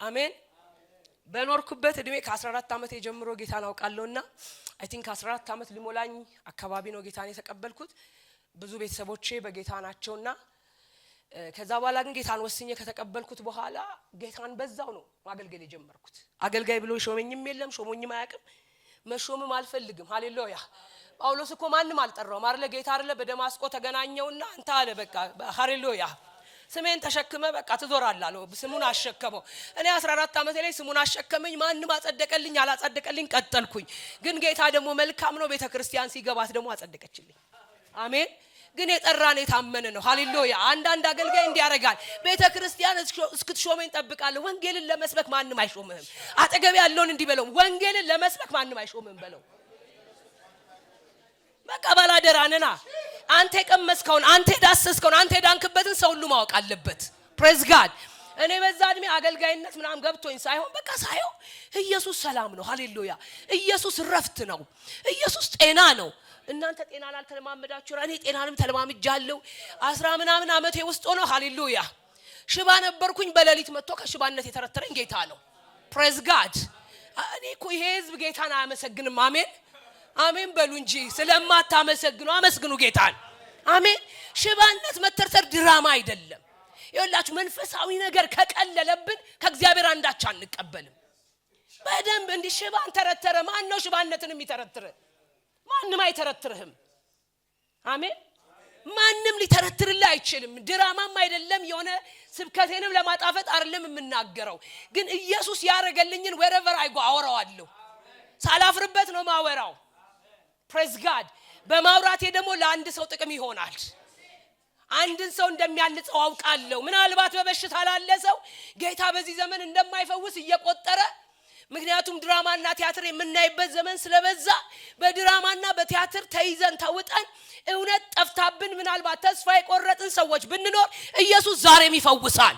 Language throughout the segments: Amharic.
አሜን። በኖርኩበት እድሜ ከ14 ዓመት ጀምሮ ጌታን አውቃለሁና አይ ቲንክ 14 ዓመት ሊሞላኝ አካባቢ ነው ጌታን የተቀበልኩት። ብዙ ቤተሰቦቼ በጌታ ናቸውና ከዛ በኋላ ግን ጌታን ወስኜ ከተቀበልኩት በኋላ ጌታን በዛው ነው ማገልገል የጀመርኩት። አገልጋይ ብሎ ሾመኝም የለም ሾሞኝም አያውቅም፣ መሾምም አልፈልግም። ሃሌሉያ። ጳውሎስ እኮ ማንንም አልጠራውም አይደለ? ጌታ አይደለ በደማስቆ ተገናኘውና አንተ አለ በቃ ሃሌሉያ ስሜን ተሸክመ በቃ ትዞራለህ አለው። ስሙን አሸከመው። እኔ 14 ዓመት ላይ ስሙን አሸከመኝ። ማንንም አጸደቀልኝ አላጸደቀልኝ ቀጠልኩኝ። ግን ጌታ ደግሞ መልካም ነው። ቤተክርስቲያን ሲገባት ደግሞ አጸደቀችልኝ። አሜን። ግን የጠራን የታመነ ነው። ሃሌሉያ። አንዳንድ አገልጋይ እንዲያረጋል ቤተክርስቲያን እስክትሾመኝ ጠብቃለሁ። ወንጌልን ለመስበክ ማንንም አይሾምህም። አጠገብ ያለውን እንዲበለው ወንጌልን ለመስበክ ማንንም አይሾምህም በለው። በቃ ባላደራነና አንተ የቀመስከውን አንተ ዳሰስከውን አንተ ዳንክበትን ሰው ሁሉ ማወቅ አለበት። ፕሬዝ ጋድ። እኔ በዛ እድሜ አገልጋይነት ምናምን ገብቶኝ ሳይሆን በቃ ሳይሆን ኢየሱስ ሰላም ነው። ሃሌሉያ። ኢየሱስ ረፍት ነው። ኢየሱስ ጤና ነው። እናንተ ጤና ላልተለማመዳችሁ እኔ ጤናንም ተለማምጃለሁ። 10 ምናምን ዓመቴ ውስጥ ሆኖ ሃሌሉያ ሽባ ነበርኩኝ። በሌሊት መጥቶ ከሽባነት የተረተረኝ ጌታ ነው። ፕሬዝ ጋድ። እኔ እኮ ይሄ ህዝብ ጌታን አያመሰግንም። አሜን አሜን በሉ እንጂ ስለማታመሰግኑ አመስግኑ ጌታን። አሜን። ሽባነት መተርተር ድራማ አይደለም። ይኸውላችሁ መንፈሳዊ ነገር ከቀለለብን ከእግዚአብሔር አንዳች አንቀበልም። በደንብ እንዲህ ሽባን ተረተረ ማን ነው ሽባነትን የሚተረትር? ማንንም አይተረትርህም። አሜን። ማንንም ሊተረትርልህ አይችልም። ድራማም አይደለም። የሆነ ስብከቴንም ለማጣፈጥ አይደለም የምናገረው። ግን ኢየሱስ ያረገልኝን wherever I go አወራዋለሁ። ሳላፍርበት ነው ማወራው። ፕሬዝ ጋድ። በማውራቴ ደግሞ ለአንድ ሰው ጥቅም ይሆናል። አንድን ሰው እንደሚያንጸው አውቃለሁ። ምናልባት በበሽታ ላለ ሰው ጌታ በዚህ ዘመን እንደማይፈውስ እየቆጠረ ምክንያቱም ድራማና ቲያትር የምናይበት ዘመን ስለበዛ በድራማና በቲያትር ተይዘን ተውጠን እውነት ጠፍታብን ምናልባት ተስፋ የቆረጥን ሰዎች ብንኖር ኢየሱስ ዛሬም ይፈውሳል።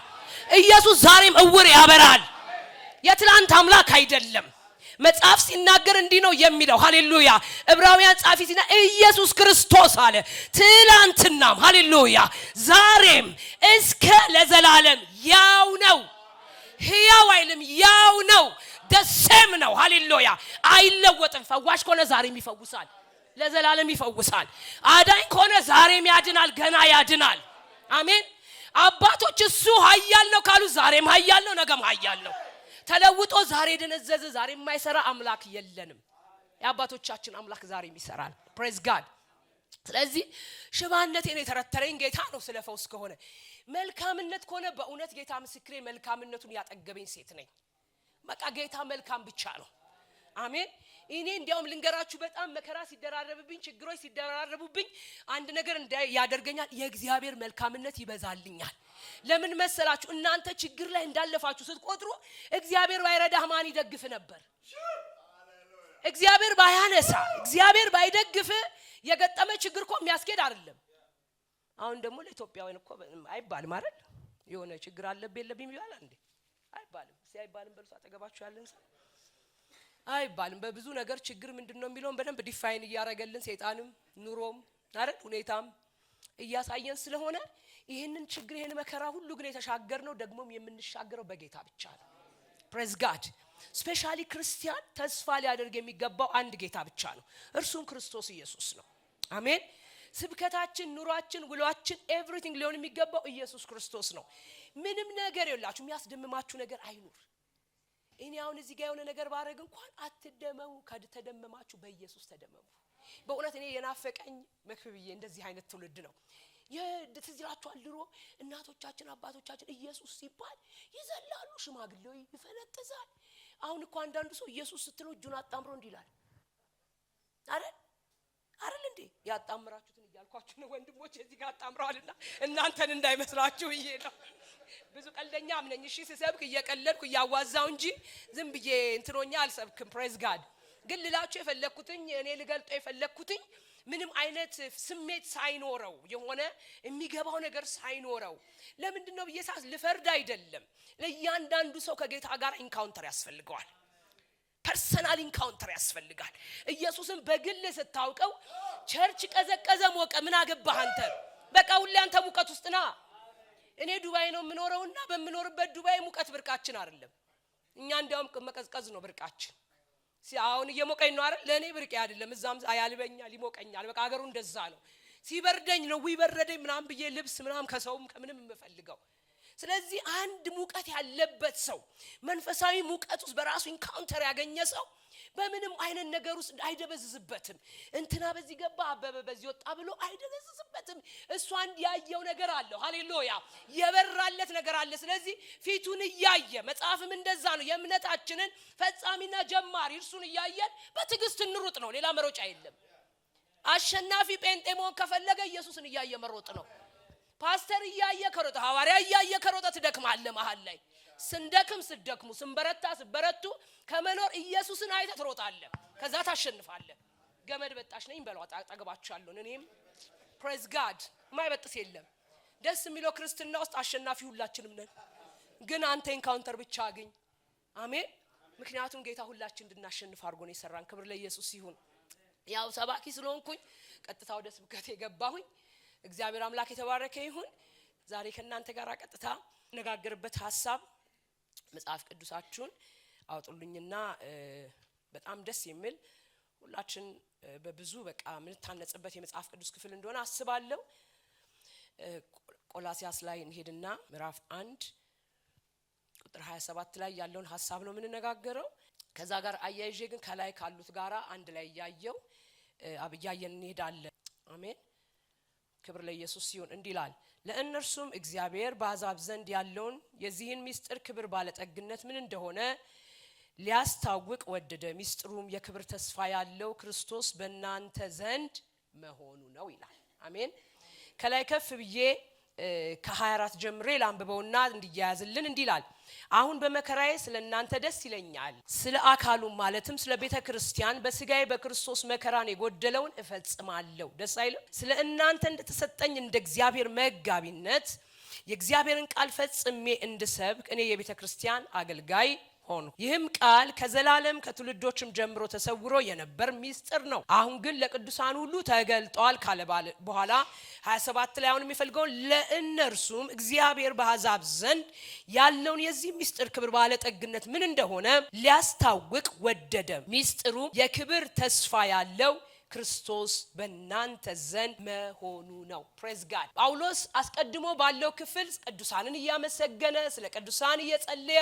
ኢየሱስ ዛሬም እውር ያበራል። የትላንት አምላክ አይደለም። መጽሐፍ ሲናገር እንዲህ ነው የሚለው። ሃሌሉያ። ዕብራውያን ጻፊ ሲና ኢየሱስ ክርስቶስ አለ ትላንትናም ሃሌሉያ ዛሬም እስከ ለዘላለም ያው ነው። ሕያው አይልም፣ ያው ነው። ደሰም ነው። ሃሌሉያ። አይለወጥም። ፈዋሽ ከሆነ ዛሬም ይፈውሳል፣ ለዘላለም ይፈውሳል። አዳኝ ከሆነ ዛሬም ያድናል፣ ገና ያድናል። አሜን። አባቶች እሱ ኃያል ነው ካሉ ዛሬም ኃያል ነው፣ ነገም ኃያል ነው። ተለውጦ ዛሬ ደነዘዘ ዛሬ የማይሰራ አምላክ የለንም። የአባቶቻችን አምላክ ዛሬም ይሰራል። ፕሬዝ ጋድ። ስለዚህ ሽባነቴን የተረተረኝ ጌታ ነው። ስለፈውስ ከሆነ መልካምነት ከሆነ በእውነት ጌታ ምስክሬ መልካምነቱን ያጠገበኝ ሴት ነኝ። በቃ ጌታ መልካም ብቻ ነው። አሜን። እኔ እንዲያውም ልንገራችሁ በጣም መከራ ሲደራረብብኝ ችግሮች ሲደራረቡብኝ አንድ ነገር ያደርገኛል። የእግዚአብሔር መልካምነት ይበዛልኛል። ለምን መሰላችሁ? እናንተ ችግር ላይ እንዳለፋችሁ ስትቆጥሩ እግዚአብሔር ባይረዳህ ማን ይደግፍ ነበር? እግዚአብሔር ባያነሳ እግዚአብሔር ባይደግፍ የገጠመ ችግር እኮ የሚያስኬድ አይደለም። አሁን ደግሞ ለኢትዮጵያውያን እኮ አይባልም አይደል? የሆነ ችግር አለብኝ ይላል እንዴ? አይባልም። ሲያይባልም በሉት አጠገባችሁ ያለን ሰው አይባልም። በብዙ ነገር ችግር ምንድነው የሚለውን በደንብ ዲፋይን እያረገልን ሰይጣንም ኑሮም አይደል ሁኔታም እያሳየን ስለሆነ ይሄንን ችግር ይሄን መከራ ሁሉ ግን የተሻገርነው ደግሞም የምንሻገረው በጌታ ብቻ ነው። ፕሬዝ ጋድ። ስፔሻሊ ክርስቲያን ተስፋ ሊያደርግ የሚገባው አንድ ጌታ ብቻ ነው። እርሱም ክርስቶስ ኢየሱስ ነው። አሜን። ስብከታችን ኑሯችን ውሏችን ኤቭሪቲንግ ሊሆን የሚገባው ኢየሱስ ክርስቶስ ነው። ምንም ነገር ይላችሁ የሚያስደምማችሁ ነገር አይኑር። እኔ አሁን እዚህ ጋር የሆነ ነገር ባረግ እንኳን አትደመሙ። ከተደመማችሁ በኢየሱስ ተደመሙ። በእውነት እኔ የናፈቀኝ መክብብዬ እንደዚህ አይነት ትውልድ ነው። የትዝራቷል ድሮ እናቶቻችን አባቶቻችን ኢየሱስ ሲባል ይዘላሉ፣ ሽማግሌው ይፈነጥዛል። አሁን እኮ አንዳንዱ ሰው ኢየሱስ ስትለው እጁን አጣምሮ እንዲላል አይደል እንዴ? ያጣምራችሁትን እያልኳችሁ ነው ወንድሞች። እዚህ ጋር አጣምራውልና እናንተን እንዳይመስላችሁ ይሄ ነው። ብዙ ቀልደኛ አምነኝ እሺ ስሰብክ እየቀለድኩ እያዋዛው እንጂ ዝም ብዬ እንትሮኛ አልሰብክም። ፕሬዝ ጋድ። ግን ልላችሁ የፈለኩትኝ እኔ ልገልጦ የፈለኩትኝ ምንም አይነት ስሜት ሳይኖረው የሆነ የሚገባው ነገር ሳይኖረው ለምንድነው በየሳስ ልፈርድ አይደለም። ለእያንዳንዱ ሰው ከጌታ ጋር ኢንካውንተር ያስፈልገዋል። ፐርሰናል ኢንካውንተር ያስፈልጋል። ኢየሱስን በግል ስታውቀው ቸርች ቀዘቀዘ ሞቀ ምን አገባህ አንተ? በቃ ሁሉ አንተ ሙቀት ውስጥ ና። እኔ ዱባይ ነው የምኖረውና በመኖርበት ዱባይ ሙቀት ብርቃችን አይደለም። እኛ እንደውም መቀዝቀዝ ነው ብርቃችን። ሲያውን እየሞቀኝ ነው አይደል? ለኔ ብርቅ አይደለም። እዛም ያልበኛል ይሞቀኛል። በቃ ሀገሩ እንደዛ ነው። ሲበርደኝ ነው ይበረደኝ ምናም ብዬ ልብስ ምናም ከሰውም ከምንም የምፈልገው። ስለዚህ አንድ ሙቀት ያለበት ሰው መንፈሳዊ ሙቀት ውስጥ በራሱ ኢንካውንተር ያገኘ ሰው በምንም አይነት ነገር ውስጥ አይደበዝዝበትም። እንትና በዚህ ገባ አበበ በዚህ ወጣ ብሎ አይደበዝዝበትም። እሱ አንድ ያየው ነገር አለ። ሃሌሉያ! የበራለት ነገር አለ። ስለዚህ ፊቱን ያየ መጽሐፍም እንደዛ ነው። የእምነታችንን ፈጻሚና ጀማሪ እርሱን ያየን በትዕግስት እንሩጥ ነው። ሌላ መሮጫ የለም። አሸናፊ ጴንጤ መሆን ከፈለገ ኢየሱስን ያየ መሮጥ ነው። ፓስተር ያየ ከሮጠ ሐዋርያ ያየ ከሮጠ ትደክማለህ። መሃል ላይ ስንደክም ስደክሙ ስንበረታ ስበረቱ ከመኖር ኢየሱስን አይተህ ትሮጣለህ። ከዛ ታሸንፋለህ። ገመድ በጣሽ ነኝ በለው አጠገባችኋለሁ። እኔም ፕሬዝ ጋድ ማይበጥስ የለም። ደስ የሚለው ክርስትና ውስጥ አሸናፊ ሁላችንም ነን። ግን አንተ ኢንካውንተር ብቻ አግኝ። አሜን። ምክንያቱም ጌታ ሁላችን እንድናሸንፍ አድርጎ ነው የሰራን። ክብር ለኢየሱስ ይሁን። ያው ሰባኪ ስለሆንኩኝ ቀጥታ ወደ ስብከቴ ገባሁኝ። እግዚአብሔር አምላክ የተባረከ ይሁን። ዛሬ ከናንተ ጋር ቀጥታ ነጋገርበት ሐሳብ መጽሐፍ ቅዱሳችሁን አውጡልኝና በጣም ደስ የሚል ሁላችን በብዙ በቃ ምን ታነጽበት የመጽሐፍ ቅዱስ ክፍል እንደሆነ አስባለሁ። ቆላስያስ ላይ እንሄድና ምዕራፍ 1 ቁጥር 27 ላይ ያለውን ሐሳብ ነው ምን ነጋገረው። ከዛ ጋር አያይዤ ግን ከላይ ካሉት ጋራ አንድ ላይ ያያየው አብያየን እንሄዳለን። አሜን። ክብር ለኢየሱስ ይሁን። እንዲላል ለእነርሱም እግዚአብሔር በአሕዛብ ዘንድ ያለውን የዚህን ምስጢር ክብር ባለጠግነት ምን እንደሆነ ሊያስታውቅ ወደደ። ምስጢሩም የክብር ተስፋ ያለው ክርስቶስ በእናንተ ዘንድ መሆኑ ነው ይላል። አሜን። ከላይ ከፍ ብዬ ከ24 ጀምሬ ላንብበውና እንዲያያዝልን እንዲላል አሁን በመከራዬ ስለእናንተ ደስ ይለኛል፣ ስለ አካሉ ማለትም ስለ ቤተ ክርስቲያን በስጋዬ በክርስቶስ መከራን የጎደለውን እፈጽማለሁ። ደስ አይልም? ስለ እናንተ እንደተሰጠኝ እንደ እግዚአብሔር መጋቢነት የእግዚአብሔርን ቃል ፈጽሜ እንድሰብክ እኔ የቤተ ክርስቲያን አገልጋይ ሆኑ። ይህም ቃል ከዘላለም ከትውልዶችም ጀምሮ ተሰውሮ የነበር ምስጢር ነው፣ አሁን ግን ለቅዱሳን ሁሉ ተገልጧል ካለ በኋላ 27 ላይ አሁን የሚፈልገው ለእነርሱም እግዚአብሔር በአሕዛብ ዘንድ ያለውን የዚህ ምስጢር ክብር ባለጠግነት ምን እንደሆነ ሊያስታውቅ ወደደ። ምስጢሩ የክብር ተስፋ ያለው ክርስቶስ በእናንተ ዘንድ መሆኑ ነው። ፕሬዝ ጋድ። ጳውሎስ አስቀድሞ ባለው ክፍል ቅዱሳንን እያመሰገነ ስለ ቅዱሳን እየጸለየ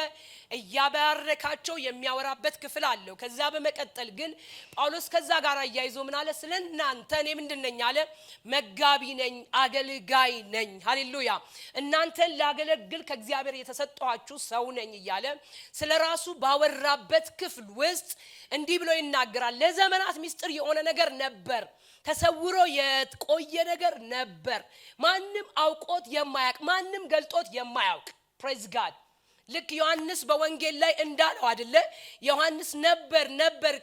እያባረካቸው የሚያወራበት ክፍል አለው። ከዛ በመቀጠል ግን ጳውሎስ ከዛ ጋር አያይዞ ምን አለ? ስለናንተ እኔ ምንድነኝ አለ? መጋቢ ነኝ፣ አገልጋይ ነኝ። ሃሌሉያ! እናንተን ላገለግል ከእግዚአብሔር የተሰጣችሁ ሰው ነኝ እያለ ስለራሱ ባወራበት ክፍል ውስጥ እንዲህ ብሎ ይናገራል። ለዘመናት ምስጢር የሆነ ነገር ነበር፣ ተሰውሮ የቆየ ነገር ነበር፣ ማንም አውቆት የማያውቅ ማንም ገልጦት የማያውቅ። ፕሬዝ ጋድ። ልክ ዮሐንስ በወንጌል ላይ እንዳለው አይደለ? ዮሐንስ ነበር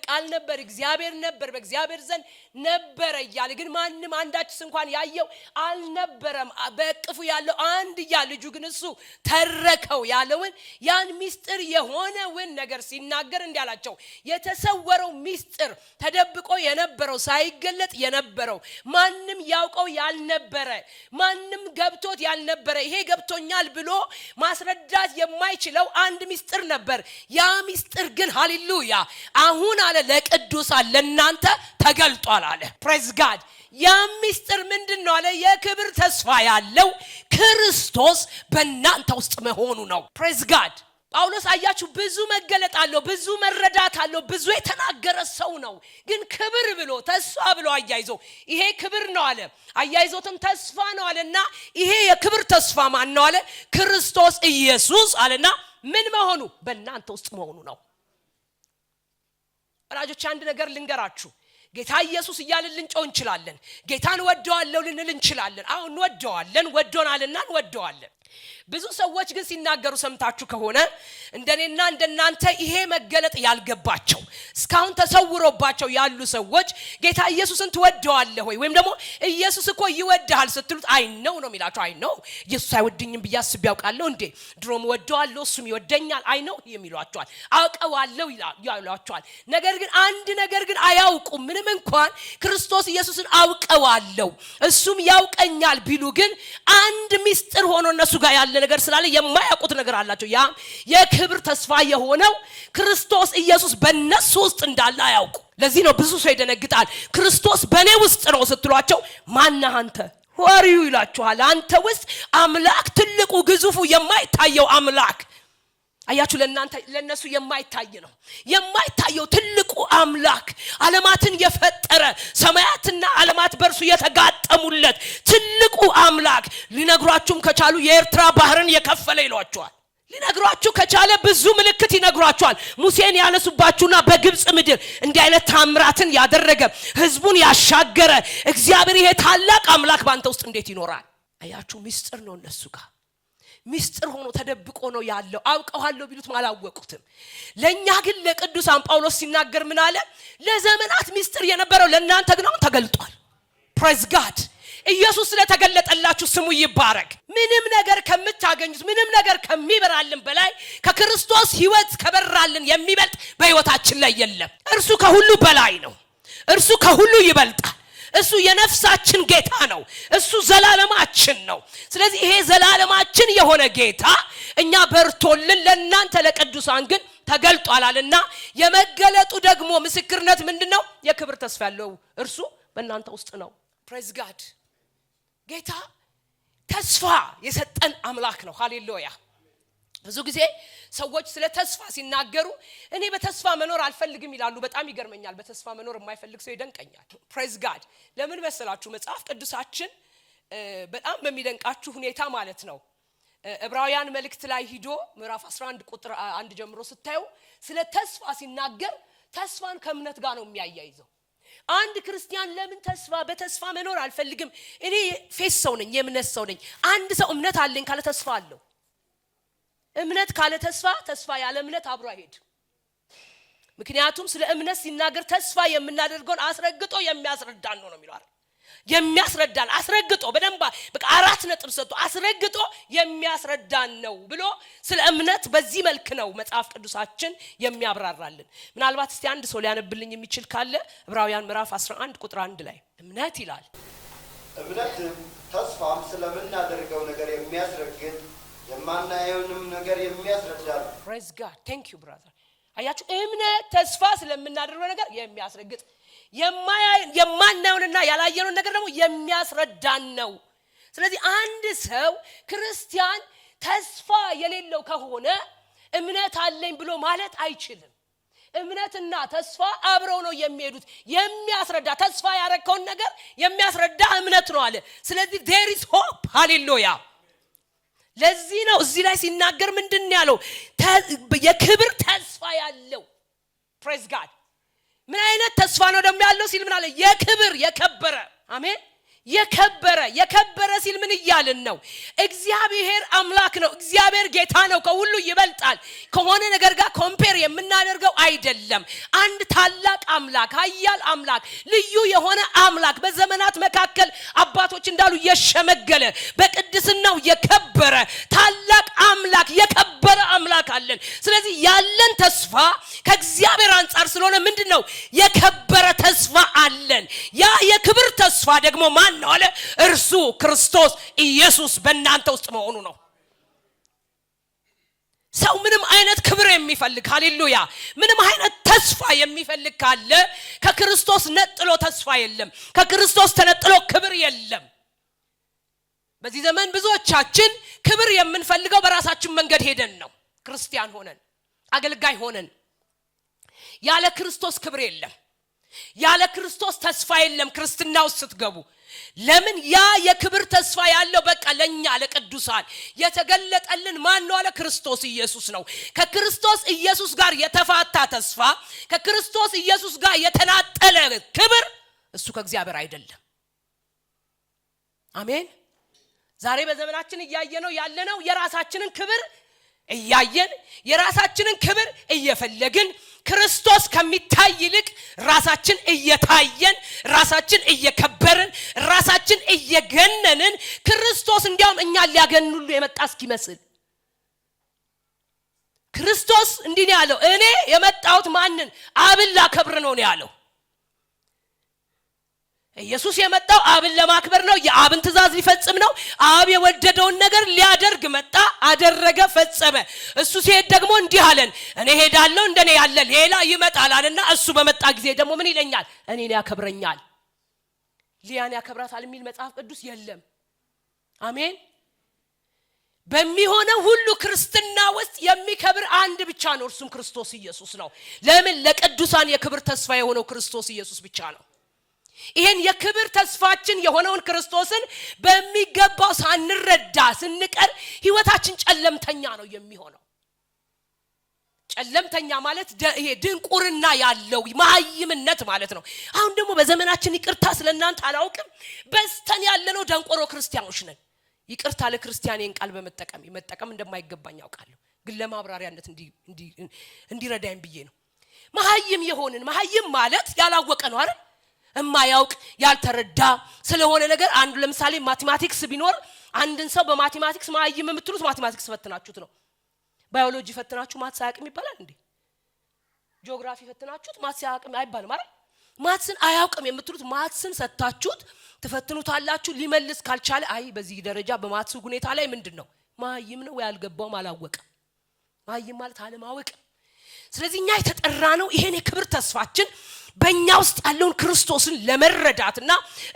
ቃል ነበር እግዚአብሔር ነበር በእግዚአብሔር ዘንድ ነበር እያለ ግን ማንም አንዳችስ እንኳን ያየው አልነበረም። በእቅፉ ያለው አንድያ ልጁ ግን እሱ ተረከው ያለውን ያን ምስጢር የሆነውን ነገር ሲናገር እንዲያላቸው የተሰወረው ምስጢር ተደብቆ የነበረው ሳይገለጥ የነበረው ማንም ያውቀው ያልነበረ ማንም ገብቶት ያልነበረ ይሄ ገብቶኛል ብሎ ማስረዳት የማይችለው አንድ ምስጢር ነበር። ያ ምስጢር ግን ሃሌሉያ አሁን አለ ለቅዱሳን ለእናንተ ተገልጧል አለ። ፕሬዝ ጋድ። ያ ምስጢር ምንድነው አለ? የክብር ተስፋ ያለው ክርስቶስ በእናንተ ውስጥ መሆኑ ነው። ፕሬዝ ጋድ። ጳውሎስ አያችሁ ብዙ መገለጥ አለው፣ ብዙ መረዳት አለው፣ ብዙ የተናገረ ሰው ነው። ግን ክብር ብሎ ተስፋ ብሎ አያይዞ ይሄ ክብር ነው አለ፣ አያይዞትም ተስፋ ነው አለና ይሄ የክብር ተስፋ ማን ነው አለ? ክርስቶስ ኢየሱስ አለና ምን መሆኑ? በእናንተ ውስጥ መሆኑ ነው። ወላጆች አንድ ነገር ልንገራችሁ። ጌታ ኢየሱስ እያልን ልንጮህ እንችላለን። ጌታን ወደዋለሁ ልንል እንችላለን። አሁን ወደዋለን፣ ወዶናልና እንወደዋለን። ብዙ ሰዎች ግን ሲናገሩ ሰምታችሁ ከሆነ እንደኔና እንደናንተ ይሄ መገለጥ ያልገባቸው እስካሁን ተሰውሮባቸው ያሉ ሰዎች ጌታ ኢየሱስን ትወደዋለህ ወይ ወይም ደግሞ ኢየሱስ እኮ ይወድሃል ስትሉት አይ ነው የሚላቸው። አይ ነው ኢየሱስ አይወድኝም ብዬ አስቤ ያውቃለሁ እንዴ? ድሮም ወደዋለሁ እሱም ይወደኛል አይ ነው የሚሏቸዋል። አውቀዋለሁ ይሏቸዋል። ነገር ግን አንድ ነገር ግን አያውቁም። ምን ምንም እንኳን ክርስቶስ ኢየሱስን አውቀዋለሁ እሱም ያውቀኛል ቢሉ ግን አንድ ምስጢር ሆኖ እነሱ ጋር ያለ ነገር ስላለ የማያውቁት ነገር አላቸው። ያ የክብር ተስፋ የሆነው ክርስቶስ ኢየሱስ በእነሱ ውስጥ እንዳለ አያውቁ። ለዚህ ነው ብዙ ሰው ይደነግጣል። ክርስቶስ በእኔ ውስጥ ነው ስትሏቸው ማነህ አንተ ወሪው ይላችኋል። አንተ ውስጥ አምላክ ትልቁ ግዙፉ የማይታየው አምላክ አያችሁ ለነሱ የማይታይ ነው። የማይታየው ትልቁ አምላክ ዓለማትን የፈጠረ ሰማያትና ዓለማት በርሱ የተጋጠሙለት ትልቁ አምላክ ሊነግሯችሁም ከቻሉ የኤርትራ ባህርን የከፈለ ይሏችኋል። ሊነግሯችሁ ከቻለ ብዙ ምልክት ይነግሯችኋል። ሙሴን ያነሱባችሁና በግብጽ ምድር እንዲህ አይነት ታምራትን ያደረገ ህዝቡን ያሻገረ እግዚአብሔር ይሄ ታላቅ አምላክ ባንተ ውስጥ እንዴት ይኖራል? አያችሁ ምስጢር ነው እነሱ ጋር ምስጢር ሆኖ ተደብቆ ነው ያለው። አውቀዋለሁ ቢሉት አላወቁትም። ለኛ ግን ለቅዱሳን ጳውሎስ ሲናገር ምን አለ? ለዘመናት ምስጢር የነበረው ለእናንተ ግን አሁን ተገልጧል። ፕሬዝ ጋድ ኢየሱስ ስለተገለጠላችሁ ስሙ ይባረክ። ምንም ነገር ከምታገኙት ምንም ነገር ከሚበራልን በላይ ከክርስቶስ ህይወት ከበራልን የሚበልጥ በህይወታችን ላይ የለም። እርሱ ከሁሉ በላይ ነው። እርሱ ከሁሉ ይበልጣል። እሱ የነፍሳችን ጌታ ነው። እሱ ዘላለማችን ነው። ስለዚህ ይሄ ዘላለማችን የሆነ ጌታ እኛ በርቶልን ለእናንተ ለቅዱሳን ግን ተገልጧልና የመገለጡ ደግሞ ምስክርነት ምንድነው? የክብር ተስፋ ያለው እርሱ በእናንተ ውስጥ ነው። ፕሬዝ ጋድ ጌታ ተስፋ የሰጠን አምላክ ነው። ሃሌሉያ። ብዙ ጊዜ ሰዎች ስለ ተስፋ ሲናገሩ እኔ በተስፋ መኖር አልፈልግም ይላሉ። በጣም ይገርመኛል። በተስፋ መኖር የማይፈልግ ሰው ይደንቀኛል። ፕሬዝ ጋድ ለምን መሰላችሁ? መጽሐፍ ቅዱሳችን በጣም በሚደንቃችሁ ሁኔታ ማለት ነው ዕብራውያን መልእክት ላይ ሂዶ ምዕራፍ 11 ቁጥር 1 ጀምሮ ስታዩ ስለ ተስፋ ሲናገር ተስፋን ከእምነት ጋር ነው የሚያያይዘው። አንድ ክርስቲያን ለምን በተስፋ መኖር አልፈልግም? እኔ ፌስ ሰው ነኝ፣ የእምነት ሰው ነኝ። አንድ ሰው እምነት አለኝ ካለ ተስፋ አለው። እምነት ካለ ተስፋ ያለ እምነት አብሮ አይሄድ። ምክንያቱም ስለ እምነት ሲናገር ተስፋ የምናደርገውን አስረግጦ የሚያስረዳን ነው የሚለው አይደል? የሚያስረዳን አስረግጦ በደንብ በቃ 4 ነጥብ ሰጥቶ አስረግጦ የሚያስረዳን ነው ብሎ ስለ እምነት በዚህ መልክ ነው መጽሐፍ ቅዱሳችን የሚያብራራልን። ምናልባት እስቲ አንድ ሰው ሊያነብልኝ የሚችል ካለ ዕብራውያን ምዕራፍ 11 ቁጥር 1 ላይ እምነት ይላል። እምነት ተስፋም ስለምናደርገው ነገር የሚያስረግጥ የማናየውንም ነገር የሚያስረዳ ነው። ፕሬዝ ጋድ ቴንክ ዩ ብራዘር። አያችሁ እምነት ተስፋ ስለምናደርገው ነገር የሚያስረግጥ የማናየውንና ያላየነውን ነገር ደግሞ የሚያስረዳን ነው። ስለዚህ አንድ ሰው ክርስቲያን ተስፋ የሌለው ከሆነ እምነት አለኝ ብሎ ማለት አይችልም። እምነትና ተስፋ አብረው ነው የሚሄዱት። የሚያስረዳ ተስፋ ያረከውን ነገር የሚያስረዳ እምነት ነው አለ። ስለዚህ there is hope ሃሌሉያ። ለዚህ ነው እዚህ ላይ ሲናገር ምንድን ያለው? የክብር ተስፋ ያለው ፕሬዝ ጋድ። ምን አይነት ተስፋ ነው ደግሞ ያለው ሲል ምን አለ? የክብር የከበረ አሜን። የከበረ ሲል ምን እያልን ነው? እግዚአብሔር አምላክ ነው። እግዚአብሔር ጌታ ነው። ከሁሉ ይበልጣል። ከሆነ ነገር ጋር ኮምፔር የምናደርገው አይደለም። አንድ ታላቅ አምላክ፣ ኃያል አምላክ፣ ልዩ የሆነ አምላክ በዘመናት መካከል አባቶች እንዳሉ የሸመገለ በቅድስናው የከበረ ታላቅ አምላክ፣ የከበረ አምላክ አለን። ስለዚህ ያለን ተስፋ ከእግዚአብሔር አንፃር ስለሆነ ምንድነው? የከበረ ተስፋ አለን። ያ የክብር ተስፋ ደግሞ ማን ነው አለ? እርሱ ክርስቶስ ኢየሱስ በእናንተ ውስጥ መሆኑ ነው። ሰው ምንም አይነት ክብር የሚፈልግ ሃሌሉያ ምንም አይነት ተስፋ የሚፈልግ ካለ ከክርስቶስ ነጥሎ ተስፋ የለም። ከክርስቶስ ተነጥሎ ክብር የለም። በዚህ ዘመን ብዙዎቻችን ክብር የምንፈልገው በራሳችን መንገድ ሄደን ነው። ክርስቲያን ሆነን አገልጋይ ሆነን ያለ ክርስቶስ ክብር የለም። ያለ ክርስቶስ ተስፋ የለም። ክርስትናው ስትገቡ ለምን ያ የክብር ተስፋ ያለው በቃ ለኛ ለቅዱሳን የተገለጠልን ማን ነው አለ? ክርስቶስ ኢየሱስ ነው። ከክርስቶስ ኢየሱስ ጋር የተፋታ ተስፋ፣ ከክርስቶስ ኢየሱስ ጋር የተናጠለ ክብር እሱ ከእግዚአብሔር አይደለም። አሜን። ዛሬ በዘመናችን እያየነው ያለነው የራሳችንን ክብር እያየን የራሳችንን ክብር እየፈለግን ክርስቶስ ከሚታይ ይልቅ ራሳችን እየታየን ራሳችን እየከበርን ራሳችን እየገነንን ክርስቶስ እንዲያውም እኛን ሊያገኑሉ የመጣ እስኪመስል ክርስቶስ እንዲህ ነው ያለው። እኔ የመጣሁት ማንን? አብን ላከብር ነው ያለው። ኢየሱስ የመጣው አብን ለማክበር ነው። የአብን ትእዛዝ ሊፈጽም ነው። አብ የወደደውን ነገር ሊያደርግ መጣ፣ አደረገ፣ ፈጸመ። እሱ ሲሄድ ደግሞ እንዲህ አለን፣ እኔ ሄዳለሁ እንደኔ ያለ ሌላ ይመጣል አለና እሱ በመጣ ጊዜ ደግሞ ምን ይለኛል? እኔን ያከብረኛል። ሊያን ያከብራታል የሚል መጽሐፍ ቅዱስ የለም። አሜን። በሚሆነው ሁሉ ክርስትና ውስጥ የሚከብር አንድ ብቻ ነው፣ እርሱም ክርስቶስ ኢየሱስ ነው። ለምን? ለቅዱሳን የክብር ተስፋ የሆነው ክርስቶስ ኢየሱስ ብቻ ነው። ይሄን የክብር ተስፋችን የሆነውን ክርስቶስን በሚገባው ሳንረዳ ስንቀር ህይወታችን ጨለምተኛ ነው የሚሆነው። ጨለምተኛ ማለት ይሄ ድንቁርና ያለው መሃይምነት ማለት ነው። አሁን ደግሞ በዘመናችን ይቅርታ ስለናንተ አላውቅም፣ በስተን ያለነው ደንቆሮ ክርስቲያኖች ነን። ይቅርታ ለክርስቲያኔን ቃል መጠቀም እንደማይገባኝ አውቃለሁ፣ ግን ለማብራሪያነት እንዲረዳኝ ብዬ ነው። መሃይም የሆንን መሃይም ማለት ያላወቀ ነው አይደል? እማያውቅ ያልተረዳ ስለሆነ ነገር አንዱ ለምሳሌ ማቴማቲክስ ቢኖር አንድን ሰው በማቴማቲክስ መሃይም የምትሉት ማቴማቲክስ ፈትናችሁት ነው። ባዮሎጂ ፈትናችሁ ማትስ አያውቅም ይባላል እንዴ? ጂኦግራፊ ፈትናችሁት ማትስ አያውቅም አይባልም አይደል? ማትስን አያውቅም የምትሉት ማትስን ሰጣችሁት ትፈትኑታላችሁ። ሊመልስ ካልቻለ አይ በዚህ ደረጃ በማትስ ሁኔታ ላይ ምንድነው መሃይም ነው፣ ያልገባው አላወቀም። መሃይም ማለት አለማወቅ። ስለዚህ እኛ የተጠራነው ይሄን የክብር ተስፋችን በእኛ ውስጥ ያለውን ክርስቶስን ለመረዳትና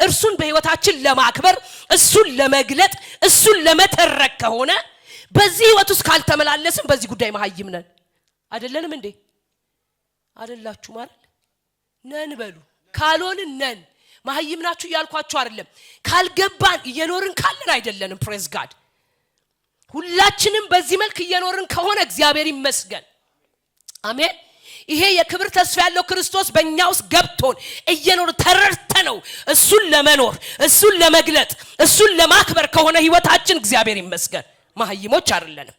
እርሱን በህይወታችን ለማክበር እሱን ለመግለጥ እሱን ለመተረክ ከሆነ በዚህ ህይወት ውስጥ ካልተመላለስን በዚህ ጉዳይ መሃይም ነን። አይደለንም እንዴ? አይደላችሁ ማለት ነን በሉ። ካልሆንን ነን። መሃይም ናችሁ ያልኳችሁ አይደለም። ካልገባን እየኖርን ካለን አይደለንም። ፕሬዝ ጋድ። ሁላችንም በዚህ መልክ እየኖርን ከሆነ እግዚአብሔር ይመስገን። አሜን። ይሄ የክብር ተስፋ ያለው ክርስቶስ በእኛ ውስጥ ገብቶን እየኖር ተረድተነው እሱን ለመኖር እሱን ለመግለጥ እሱን ለማክበር ከሆነ ህይወታችን እግዚአብሔር ይመስገን መሃይሞች አይደለንም።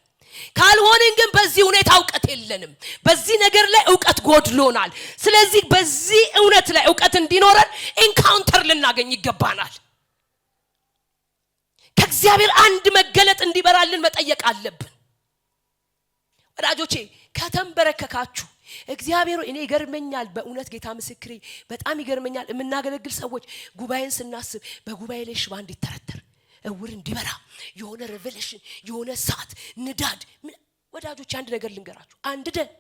ካልሆነን ግን በዚህ ሁኔታ ዕውቀት የለንም። በዚህ ነገር ላይ ዕውቀት ጎድሎናል። ስለዚህ በዚህ እውነት ላይ ዕውቀት እንዲኖረን ኢንካውንተር ልናገኝ ይገባናል። ከእግዚአብሔር አንድ መገለጥ እንዲበራልን መጠየቅ አለብን። ወዳጆቼ ከተንበረከካችሁ እግዚአብሔር እኔ ይገርመኛል፣ በእውነት ጌታ ምስክሬ በጣም ይገርመኛል። የምናገለግል ሰዎች ጉባኤን ስናስብ በጉባኤ ላይ ሽባ እንዲተረተር እውር እንዲበራ የሆነ ሬቨሌሽን የሆነ ሰዓት ንዳድ ወዳጆች አንድ ነገር ልንገራችሁ። አንድ ደን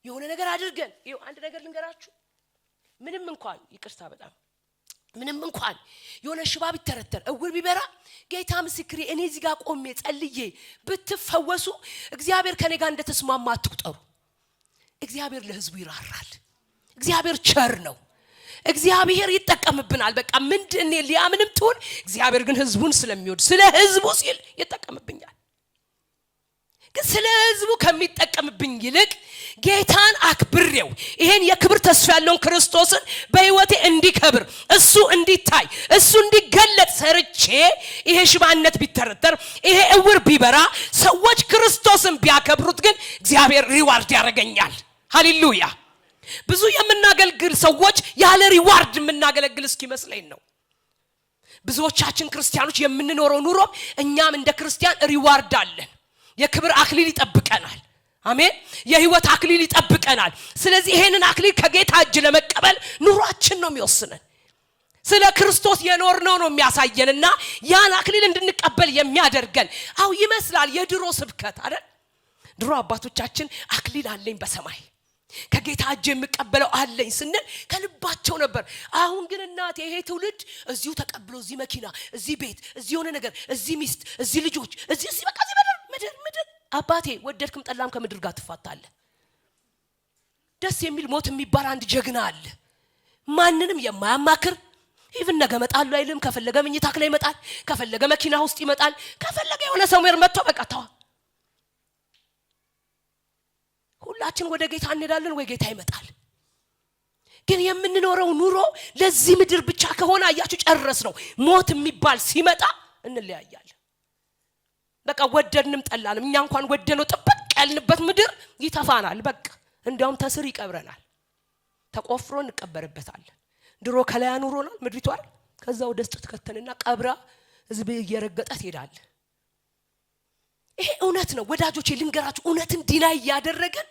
የሆነ ነገር አድርገን ይኸው አንድ ነገር ልንገራችሁ። ምንም እንኳን ይቅርታ በጣም ምንም እንኳን የሆነ ሽባ ቢተረተር እውር ቢበራ ጌታ ምስክሬ እኔ እዚህ ጋር ቆሜ ጸልዬ ብትፈወሱ እግዚአብሔር ከኔ ጋር እንደተስማማ አትቁጠሩ። እግዚአብሔር ለህዝቡ ይራራል። እግዚአብሔር ቸር ነው። እግዚአብሔር ይጠቀምብናል። በቃ ምንድን ሊያምንም ትሁን እግዚአብሔር ግን ህዝቡን ስለሚወድ ስለ ህዝቡ ሲል ይጠቀምብኛል። ግን ስለ ህዝቡ ከሚጠቀምብኝ ይልቅ ጌታን አክብሬው ይሄን የክብር ተስፋ ያለውን ክርስቶስን በህይወቴ እንዲከብር እሱ እንዲታይ እሱ እንዲገለጥ ሰርቼ ይሄ ሽባነት ቢተረተር ይሄ እውር ቢበራ ሰዎች ክርስቶስን ቢያከብሩት ግን እግዚአብሔር ሪዋርድ ያደርገኛል። ሃሌሉያ። ብዙ የምናገልግል ሰዎች ያለ ሪዋርድ የምናገለግል እስኪመስለኝ ነው። ብዙዎቻችን ክርስቲያኖች የምንኖረው ኑሮ እኛም እንደ ክርስቲያን ሪዋርድ አለን። የክብር አክሊል ይጠብቀናል። አሜን። የህይወት አክሊል ይጠብቀናል። ስለዚህ ይሄንን አክሊል ከጌታ እጅ ለመቀበል ኑሯችን ነው የሚወስነን። ስለ ክርስቶስ የኖርነው ነው የሚያሳየንና ያን አክሊል እንድንቀበል የሚያደርገን አው ይመስላል የድሮ ስብከት አይደል? ድሮ አባቶቻችን አክሊል አለኝ በሰማይ ከጌታ እጅ የምቀበለው አለኝ ስንል ከልባቸው ነበር። አሁን ግን እናት ይሄ ትውልድ እዚሁ ተቀብሎ እዚህ መኪና እዚህ ቤት እዚህ የሆነ ነገር እዚህ ሚስት እዚህ ልጆች እዚህ በቃ እዚህ ምድር አባቴ ወደድክም ጠላም ከምድር ጋር ትፋታለህ። ደስ የሚል ሞት የሚባል አንድ ጀግና አለ። ማንንም የማያማክር ኢቭን ነገ መጣሉ አይልም። ከፈለገ መኝታ ላይ ይመጣል፣ ከፈለገ መኪና ውስጥ ይመጣል፣ ከፈለገ የሆነ ሰውየር መጥቶ በቃ ተዋ። ሁላችን ወደ ጌታ እንሄዳለን ወይ ጌታ ይመጣል። ግን የምንኖረው ኑሮ ለዚህ ምድር ብቻ ከሆነ አያችሁ ጨረስ ነው። ሞት የሚባል ሲመጣ እንለያያለን። በቃ ወደድንም ጠላንም እኛ እንኳን ወደነው ጥብቅ ያልንበት ምድር ይተፋናል። በቃ እንዲያውም ተስር ይቀብረናል፣ ተቆፍሮ እንቀበርበታለን። ድሮ ከላይ አኑሮናል ምድሪቷ፣ ከዛ ወደ ውስጥ ተከተልና ቀብራ ህዝብ እየረገጠት ይሄዳል። ይሄ እውነት ነው ወዳጆቼ፣ ልንገራችሁ። እውነትን ዲናይ ያደረገን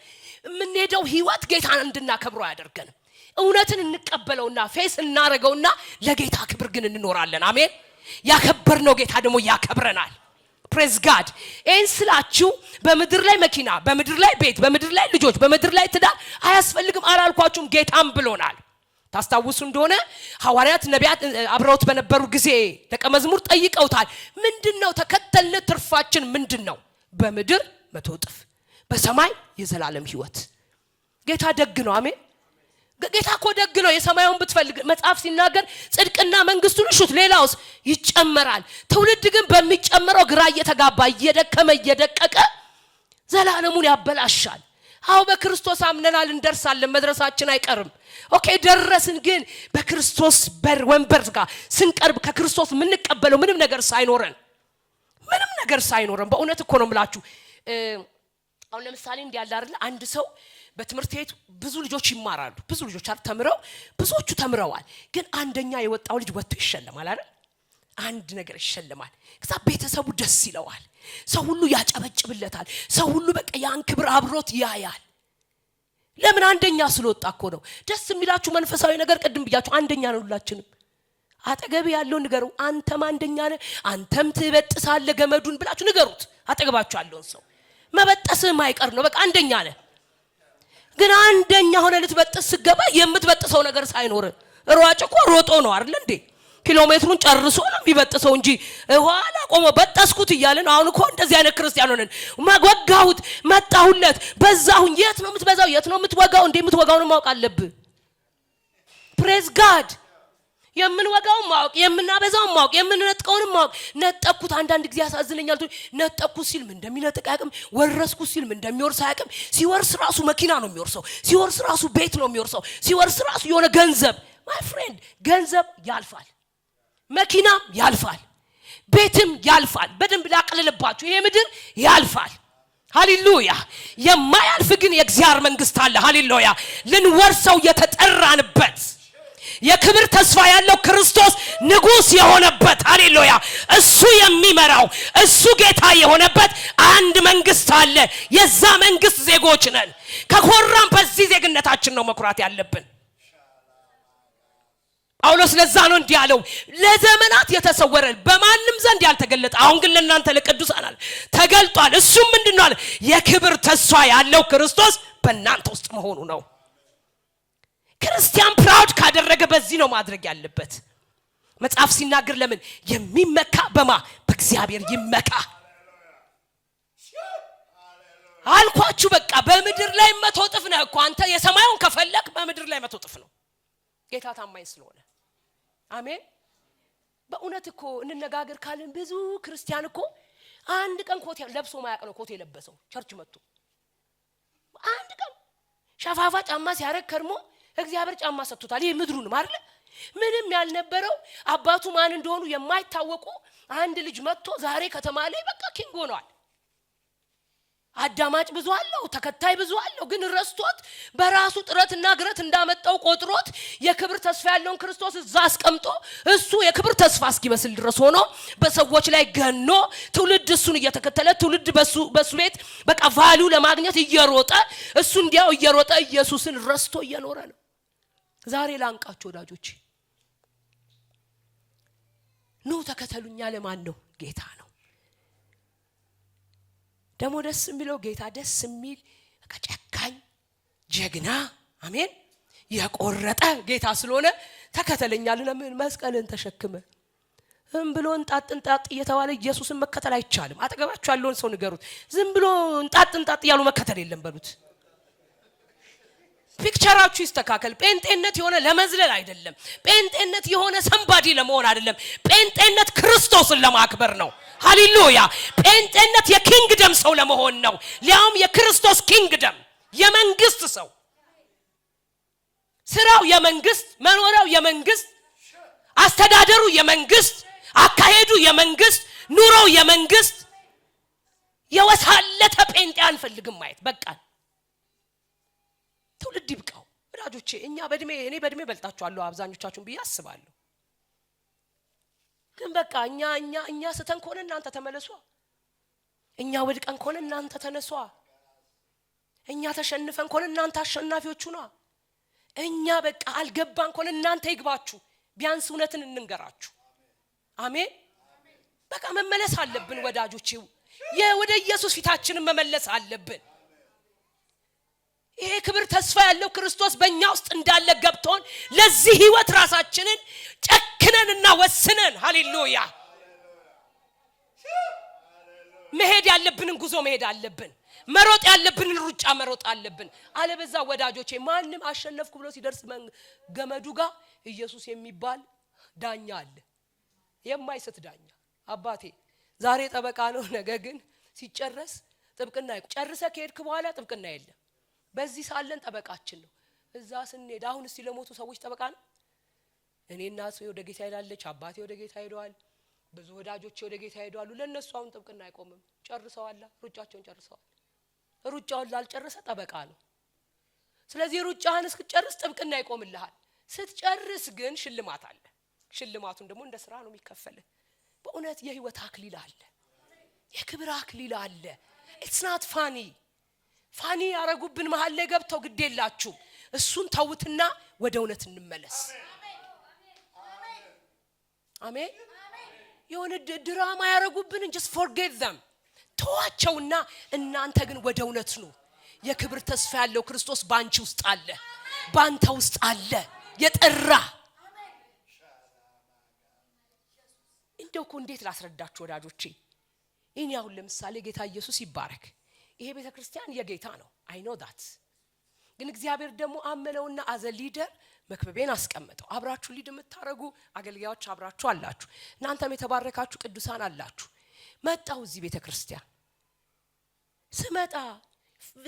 የምንሄደው ህይወት ጌታን እንድናከብረው ያደርገን። እውነትን እንቀበለውና ፌስ እናረገውና ለጌታ ክብር ግን እንኖራለን። አሜን። ያከበርነው ጌታ ደግሞ ያከብረናል። ፕሬዝ ጋድ። ስላችሁ በምድር ላይ መኪና፣ በምድር ላይ ቤት፣ በምድር ላይ ልጆች፣ በምድር ላይ ትዳር አያስፈልግም አላልኳችሁም? ጌታም ብሎናል። ታስታውሱ እንደሆነ ሐዋርያት ነቢያት አብረውት በነበሩ ጊዜ ደቀ መዝሙር ጠይቀውታል። ምንድነው ተከተልን ትርፋችን ምንድነው? በምድር 100 እጥፍ፣ በሰማይ የዘላለም ሕይወት። ጌታ ደግ ነው። አሜን። ጌታ እኮ ደግ ነው። የሰማዩን ብትፈልግ መጽሐፍ ሲናገር ጽድቅና መንግስቱን እሹት ሌላውስ ይጨመራል። ትውልድ ግን በሚጨመረው ግራ እየተጋባ እየደከመ እየደቀቀ ዘላለሙን ያበላሻል። አው በክርስቶስ አምነናል፣ እንደርሳለን፣ መድረሳችን አይቀርም። ኦኬ ደረስን። ግን በክርስቶስ ወንበር ጋር ስንቀርብ ከክርስቶስ የምንቀበለው ምንም ነገር ሳይኖረን በእውነት እኮ ነው የምላችሁ። አሁን ለምሳሌ እንዲህ ያለ አይደል አንድ ሰው በትምህርት ቤት ብዙ ልጆች ይማራሉ። ብዙ ልጆች ተምረው ብዙዎቹ ተምረዋል። ግን አንደኛ የወጣው ልጅ ወጥቶ ይሸለማል አይደል? አንድ ነገር ይሸለማል። ከዛ ቤተሰቡ ደስ ይለዋል። ሰው ሁሉ ያጨበጭብለታል። ሰው ሁሉ በቃ ያን ክብር አብሮት ያያል። ለምን? አንደኛ ስለወጣ እኮ ነው። ደስ የሚላችሁ መንፈሳዊ ነገር ቅድም ብያችሁ አንደኛ ነው ሁላችንም። አጠገብ ያለው ንገረው፣ አንተም አንደኛ ነህ፣ አንተም ትበጥሳለህ ገመዱን ብላችሁ ንገሩት። አጠገባችሁ ያለውን ሰው መበጠስህ ማይቀር ነው። በቃ አንደኛ ነህ። ግን አንደኛ ሆነ ልትበጥስ ስገባ የምትበጥሰው ነገር ሳይኖር ሯጭ እኮ ሮጦ ነው አይደል እንዴ? ኪሎሜትሩን ጨርሶ ነው የሚበጥሰው እንጂ ኋላ ቆሞ በጠስኩት እያለን። አሁን እኮ እንደዚህ አይነት ክርስቲያን ሆነን ወጋሁት፣ መጣሁለት፣ በዛሁኝ። የት ነው የምትበዛው? የት ነው የምትወጋው? እንዴ የምትወጋውን ማወቅ አለብህ። ፕሬዝ ጋድ። የምንወጋውን ማወቅ፣ የምናበዛውን ማወቅ፣ የምንነጥቀውን ማወቅ። ነጠቅኩት አንዳንድ ጊዜ ያሳዝነኛል። ነጠቅኩት ሲል ምን እንደሚነጥቅ አያውቅም። ወረስኩት ሲል ምን እንደሚወርስ አያውቅም። ሲወርስ ራሱ መኪና ነው የሚወርሰው። ሲወርስ ራሱ ቤት ነው የሚወርሰው። ሲወርስ ራሱ የሆነ ገንዘብ። ማይ ፍሬንድ ገንዘብ ያልፋል፣ መኪናም ያልፋል፣ ቤትም ያልፋል። በደንብ ላቅልልባችሁ፣ ይሄ ምድር ያልፋል። ሃሌሉያ። የማያልፍ ግን የእግዚአብሔር መንግስት አለ። ሃሌሉያ። ልንወርሰው የተጠራንበት የክብር ተስፋ ያለው ክርስቶስ ንጉስ የሆነበት፣ ሃሌሉያ፣ እሱ የሚመራው እሱ ጌታ የሆነበት አንድ መንግስት አለ። የዛ መንግስት ዜጎች ነን። ከኮራም በዚህ ዜግነታችን ነው መኩራት ያለብን። ጳውሎስ ለዛ ነው እንዲህ ያለው፣ ለዘመናት የተሰወረ በማንም ዘንድ ያልተገለጠ አሁን ግን ለእናንተ ለቅዱሳን ተገልጧል። እሱም ምንድነው አለ? የክብር ተስፋ ያለው ክርስቶስ በእናንተ ውስጥ መሆኑ ነው። ክርስቲያን ፕራውድ ካደረገ በዚህ ነው ማድረግ ያለበት። መጽሐፍ ሲናገር ለምን የሚመካ በእግዚአብሔር ይመካ አልኳችሁ። በቃ በምድር ላይ 100 እጥፍ ነው እኮ አንተ የሰማዩን ከፈለክ በምድር ላይ 100 እጥፍ ነው። ጌታ ታማኝ ስለሆነ አሜን። በእውነት እኮ እንነጋገር ካልን ብዙ ክርስቲያን እኮ አንድ ቀን ኮት ለብሶ ማያቅ ነው ኮት የለበሰው ቸርች መጥቶ አንድ ቀን ሻፋፋ ጫማ ሲያረግ ከርሞ እግዚአብሔር ጫማ ሰጥቶታል። ይሄ ምድሩን ማለት ምንም ያልነበረው አባቱ ማን እንደሆኑ የማይታወቁ አንድ ልጅ መጥቶ ዛሬ ከተማ ላይ በቃ ኪንግ ሆኗል። አዳማጭ ብዙ አለው፣ ተከታይ ብዙ አለው። ግን ረስቶት በራሱ ጥረትና ግረት እንዳመጣው ቆጥሮት የክብር ተስፋ ያለውን ክርስቶስ እዛ አስቀምጦ እሱ የክብር ተስፋ እስኪመስል ድረስ ሆኖ በሰዎች ላይ ገኖ ትውልድ እሱን እየተከተለ ትውልድ በሱ ቤት በቃ ቫልዩ ለማግኘት እየሮጠ እሱ እንዲያው እየሮጠ ኢየሱስን ረስቶ እየኖረ ነው። ዛሬ ላንቃችሁ ወዳጆች፣ ኑ ተከተሉኛ ለማን ነው? ጌታ ነው። ደሞ ደስ የሚለው ጌታ ደስ የሚል ጨካኝ ጀግና አሜን የቆረጠ ጌታ ስለሆነ ተከተለኛል። ለምን መስቀልን ተሸክመ ዝም ብሎ እንጣጥ እየተባለ ኢየሱስን መከተል አይቻልም። አጠገባችሁ ያለውን ሰው ንገሩት፣ ዝም ብሎ እንጣጥ ያሉ መከተል የለም በሉት። ፒክቸራችሁ ይስተካከል። ጴንጤነት የሆነ ለመዝለል አይደለም። ጴንጤነት የሆነ ሰምባዲ ለመሆን አይደለም። ጴንጤነት ክርስቶስን ለማክበር ነው። ሃሌሉያ። ጴንጤነት የኪንግደም ሰው ለመሆን ነው። ሊያውም የክርስቶስ ኪንግደም፣ የመንግስት ሰው። ስራው የመንግስት፣ መኖሪያው የመንግስት፣ አስተዳደሩ የመንግስት፣ አካሄዱ የመንግስት፣ ኑሮው የመንግስት። የወሳለተ ጴንጤ አንፈልግም ማየት። በቃ ትውልድ ይብቃው ወዳጆቼ። እኔ በእድሜ በልጣችኋለሁ አብዛኞቻችሁን ብዬ አስባለሁ። ግን በቃ እኛ ስተን ከሆነ እናንተ ተመለሱ። እኛ ወድቀን ከሆነ እናንተ ተነሱ። እኛ ተሸንፈን ከሆነ እናንተ አሸናፊዎቹ ነው። እኛ በቃ አልገባን ኮነ እናንተ ይግባችሁ ቢያንስ እውነትን እንንገራችሁ አሜን በቃ መመለስ አለብን ወዳጆቼ ወደ ኢየሱስ ፊታችንን መመለስ አለብን ይሄ ክብር ተስፋ ያለው ክርስቶስ በእኛ ውስጥ እንዳለ ገብቶን ለዚህ ህይወት ራሳችንን ጨክነንና ወስነን ሃሌሉያ መሄድ ያለብንን ጉዞ መሄድ አለብን መሮጥ ያለብንን ሩጫ መሮጥ አለብን አለበዛ ወዳጆቼ ማንንም አሸነፍኩ ብሎ ሲደርስ ገመዱ ጋር ኢየሱስ የሚባል ዳኛ አለ የማይሰት ዳኛ አባቴ ዛሬ ጠበቃ ነው ነገ ግን ሲጨርስ ጥብቅና ጨርሰ ከሄድክ በኋላ ጥብቅና የለም በዚህ ሳለን ጠበቃችን ነው እዛ ስንሄድ አሁን እስቲ ለሞቱ ሰዎች ጠበቃ ነው እኔና እሱ ወደ ጌታ ሄዳለች አባቴ ወደ ጌታ ሄደዋል ብዙ ወዳጆቼ ወደ ጌታ ሄደዋል ለነሱ አሁን ጥብቅና አይቆምም ጨርሰዋል ሩጫቸውን ጨርሰዋል ሩጫውን ላልጨረሰ ጠበቃ ነው ስለዚህ ሩጫህን እስክጨርስ ጥብቅና ይቆምልሃል ስትጨርስ ግን ሽልማት አለ ሽልማቱን ደግሞ እንደ ስራ ነው የሚከፈል በእውነት የህይወት አክሊል አለ የክብር አክሊል አለ it's not ፋኒ ያረጉብን መሃል ላይ ገብተው ግዴላችሁ እሱን ተውትና ወደ እውነት እንመለስ አሜን የሆነ ድራማ ያረጉብን just forget them ተዋቸውና እናንተ ግን ወደ እውነት ነው የክብር ተስፋ ያለው ክርስቶስ ባንቺ ውስጥ አለ ባንተ ውስጥ አለ የጠራ እንደው እንዴት ላስረዳችሁ ወዳጆቼ እኔ አሁን ለምሳሌ ጌታ ኢየሱስ ይባረክ ይሄ ቤተክርስቲያን የጌታ ነው I know that ግን እግዚአብሔር ደግሞ አመነውና as a leader መክበቤን አስቀመጠው አብራችሁ ሊድ የምታረጉ አገልጋዮች አብራችሁ አላችሁ እናንተም የተባረካችሁ ቅዱሳን አላችሁ መጣው እዚህ ቤተክርስቲያን ስመጣ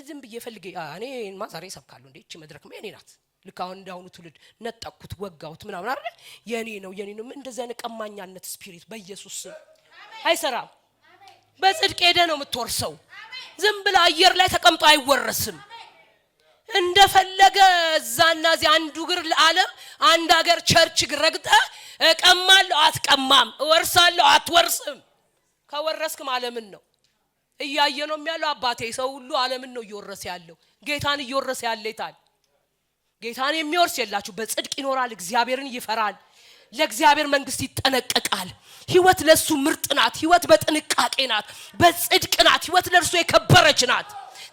ዝም በየፈልጌ እኔ ማዛሬ ሰብካለሁ እንዴ እቺ መድረክ ምን እኔ ናት ልካው እንዳውኑ ትውልድ ነጠቁት ወጋውት ምናምን አይደል የኔ ነው እንደዛ ነቀማኛነት ስፒሪት በኢየሱስ ስም አይሰራም በጽድቅ ሄደ ነው የምትወርሰው ዝም ብለ አየር ላይ ተቀምጦ አይወረስም እንደፈለገ ዛና ዚ አንዱ ግር ለዓለም አንድ ሀገር ቸርች ግረግጠ ቀማለው አትቀማም ወርሳለው አትወርስም ከወረስክ ዓለምን ነው እያየ ነው የሚያለው አባቴ ሰው ሁሉ ዓለምን ነው እየወረሰ ያለው ጌታን እየወረሰ ያለ ይታል ጌታን የሚወርስ የላችሁ በጽድቅ ይኖራል እግዚአብሔርን ይፈራል ለእግዚአብሔር መንግስት ይጠነቀቃል ህይወት ለሱ ምርጥ ናት ህይወት በጥንቃቄ ናት በጽድቅ ናት ህይወት ለርሱ የከበረች ናት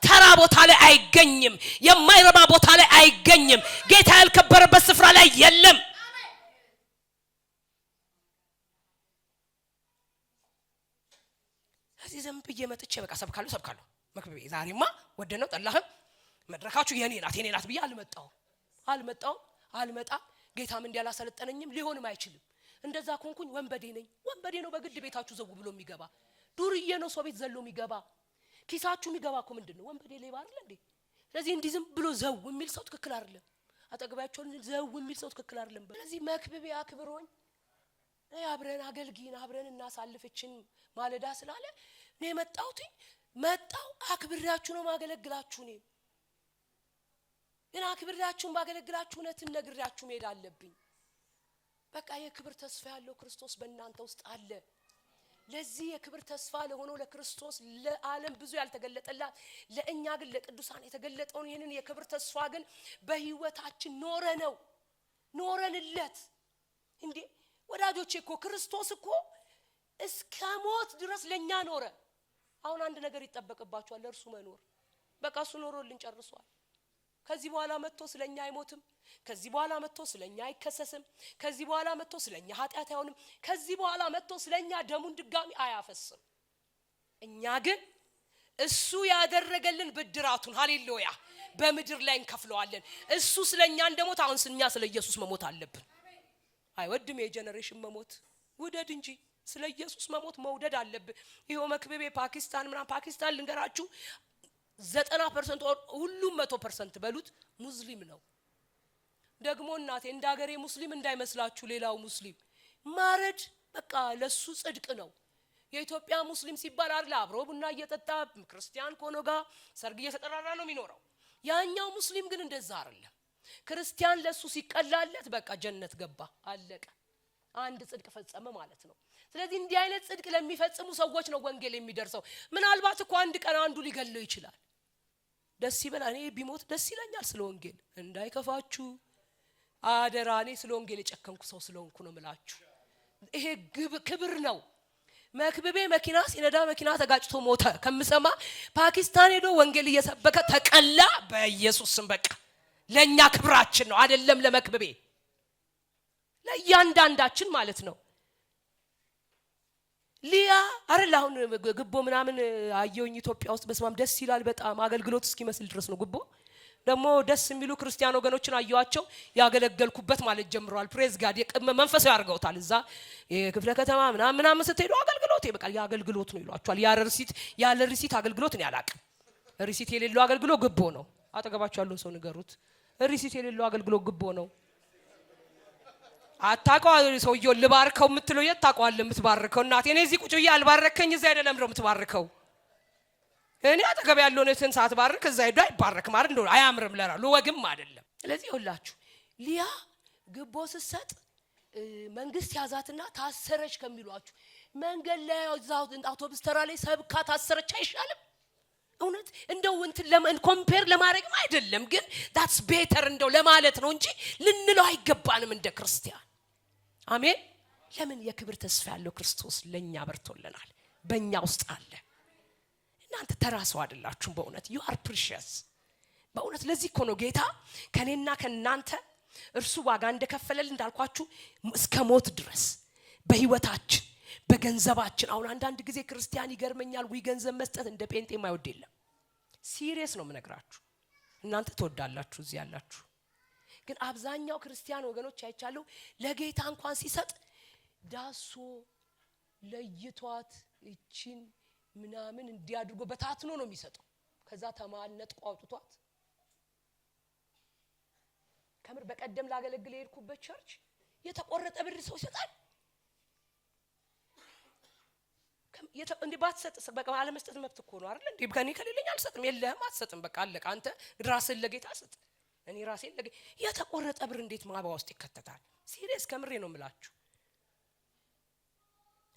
ተራ ቦታ ላይ አይገኝም የማይረባ ቦታ ላይ አይገኝም ጌታ ያልከበረበት ስፍራ ላይ የለም እዚህ ዘም በየመጥቼ በቃ ሰብካለሁ መክበቤ ዛሬማ ወደነው ጠላህም መድረካችሁ የኔ ናት ብዬ አልመጣ ጌታም እንዲያላሰለጠነኝም ሊሆንም አይችልም እንደዛ ኮንኩኝ ወንበዴ ነው በግድ ቤታችሁ ዘው ብሎ የሚገባ ዱርዬ ነው ሰው ቤት ዘሎ የሚገባ ኪሳችሁ የሚገባ እኮ ምንድነው ወንበዴ ሌባ አይደል እንዴ ስለዚህ እንዲዝም ብሎ ዘው የሚል ሰው ትክክል አይደለም አጠገባቸው ዘው የሚል ሰው ትክክል አይደለም ስለዚህ መክብቤ አክብሮኝ አብረን አገልግይን አብረን እናሳልፈችን ማለዳ ስላለ ነው መጣው አክብራችሁ ነው ማገለግላችሁ ነው እና አክብራችሁን ባገለግላችሁ እውነትን ነግራችሁ መሄድ አለብኝ በቃ የክብር ተስፋ ያለው ክርስቶስ በእናንተ ውስጥ አለ ለዚህ የክብር ተስፋ ለሆነው ለክርስቶስ ለዓለም ብዙ ያልተገለጠላት ለእኛ ግን ለቅዱሳን የተገለጠውን ይሄንን የክብር ተስፋ ግን በህይወታችን ኖረንለት እንዴ ወዳጆቼ እኮ ክርስቶስ እኮ እስከ ሞት ድረስ ለኛ ኖረ አሁን አንድ ነገር ይተበቀባቸዋል ለርሱ መኖር በቃ እሱ ኖሮልን ጨርሷል ከዚህ በኋላ መጥቶ ስለኛ አይሞትም ከዚህ በኋላ መጥቶ ስለኛ አይከሰስም ከዚህ በኋላ መጥቶ ስለኛ ኃጢአት አይሆንም ከዚህ በኋላ መጥቶ ስለኛ ደሙን ድጋሚ አያፈስም እኛ ግን እሱ ያደረገልን ብድራቱን ሃሌሉያ በምድር ላይ እንከፍለዋለን እሱ ስለኛ እንደሞት አሁን ስለኛ ስለ ኢየሱስ መሞት አለብን አይወድም የጄነሬሽን መሞት ውደድ እንጂ ስለ ኢየሱስ መሞት መውደድ አለብን ይሄው መክበቤ ፓኪስታን ልንገራችሁ 90% ሁሉም 100% በሉት ሙስሊም ነው ደግሞ እናቴ እንዳገሬ ሙስሊም እንዳይመስላችሁ ሌላው ሙስሊም ማረድ በቃ ለሱ ጽድቅ ነው የኢትዮጵያ ሙስሊም ሲባል አይደል አብሮ ቡና እየጠጣ ክርስቲያን ኮኖ ጋር ሰርግ እየተጠራራ ነው የሚኖረው ያኛው ሙስሊም ግን እንደዛ አይደለም ክርስቲያን ለሱ ሲቀላለት በቃ ጀነት ገባ አለቀ አንድ ጽድቅ ፈጸመ ማለት ነው ስለዚህ እንዲህ አይነት ጽድቅ ለሚፈጽሙ ሰዎች ነው ወንጌል የሚደርሰው ምናልባት እኮ አንድ ቀን አንዱ ሊገለው ይችላል ደስ ይበላል። እኔ ቢሞት ደስ ይለኛል ስለ ወንጌል እንዳይከፋችሁ አደራ። እኔ ስለ ወንጌል የጨከንኩ ሰው ስለሆንኩ ነው የምላችሁ። ይሄ ክብር ነው። መክብቤ መኪና ሲነዳ መኪና ተጋጭቶ ሞተ ከምሰማ ፓኪስታን ሄዶ ወንጌል እየሰበከ ተቀላ። በኢየሱስ ስም በቃ ለኛ ክብራችን ነው አይደለም ለመክብቤ ለእያንዳንዳችን ማለት ነው። ሊያ አረላ አሁን ግቦ ምናምን አየውኝ ኢትዮጵያ ውስጥ በስማም ደስ ይላል በጣም አገልግሎት እስኪመስል ድረስ ነው። ግቦ ደግሞ ደስ የሚሉ ክርስቲያን ወገኖችን አየዋቸው ያገለገልኩበት ማለት ጀምረዋል። ፕሬዝ ጋድ መንፈሳዊ ያርገውታል። እዛ የክፍለ ከተማ ምናምን ስትሄዱ አገልግሎት በቃ ያገልግሎት ነው ይሏቸዋል። ያለ ሪሲት አገልግሎት ነው ያላቅም። ሪሲት የሌለው አገልግሎት ግቦ ነው። አጠገባቸው ያለው ሰው ንገሩት፣ ሪሲት የሌለው አገልግሎት ግቦ ነው። አታውቀው ሰውየው ልባርከው የምትለው የት ታውቀዋለህ? የምትባርከው እናቴ እኔ እዚህ ቁጭ ብዬ አልባረከኝ እዛ አይደለም ነው የምትባርከው። እኔ አጠገብ ያለውን እንትን ሳትባርክ እዛ ሄዶ አይባረክም አይደል? እንደው አያምርም ለራሱ ወግም አይደለም። ስለዚህ ይኸውላችሁ ሊያ ግቦ ስትሰጥ መንግስት ያዛትና ታሰረች ከሚሏችሁ መንገድ ላይ እዛው አውቶቡስ ተራ ላይ ሰብካ ታሰረች አይሻልም? እውነት እንደው እንትን ለምን ኮምፔር ለማድረግም አይደለም፣ ግን that's better እንደው ለማለት ነው እንጂ ልንለው አይገባንም እንደ ክርስቲያን። አሜን። ለምን የክብር ተስፋ ያለው ክርስቶስ ለኛ በርቶልናል፣ በእኛ ውስጥ አለ። እናንተ ተራሰው አይደላችሁም። በእውነት you are precious። በእውነት ለዚህ እኮ ነው ጌታ ከኔና ከናንተ እርሱ ዋጋ እንደከፈለልን እንዳልኳችሁ እስከ ሞት ድረስ በህይወታችን በገንዘባችን። አሁን አንዳንድ ጊዜ ክርስቲያን ይገርመኛል ወይ ገንዘብ መስጠት እንደ ጴንጤ የማይወድ የለም። ሲሪየስ ነው የምነግራችሁ። እናንተ ትወዳላችሁ እዚህ ያላችሁ፣ ግን አብዛኛው ክርስቲያን ወገኖች አይቻለሁ ለጌታ እንኳን ሲሰጥ ዳሶ ለይቷት እቺን ምናምን እንዲያድርጎ በታትኖ ነው የሚሰጠው። ከዛ ተማነጥቆ አውጥቷት ከምር በቀደም ላገለግል የሄድኩበት ቸርች የተቆረጠ ብር ሰው ይሰጣል። እንዴ ባትሰጥስ በቃ አለመስጠት መብት እኮ ነው አይደል? እንዴ ከኔ ከሌለኝ አልሰጥም፣ የለህም አትሰጥም፣ በቃ አለቀ። አንተ ራስን ለጌታ ስጥ፣ እኔ ራሴን ለጌታ። የተቆረጠ ብር እንዴት ማባ ውስጥ ይከተታል? ሲሪየስ ከምሬ ነው የምላችሁ።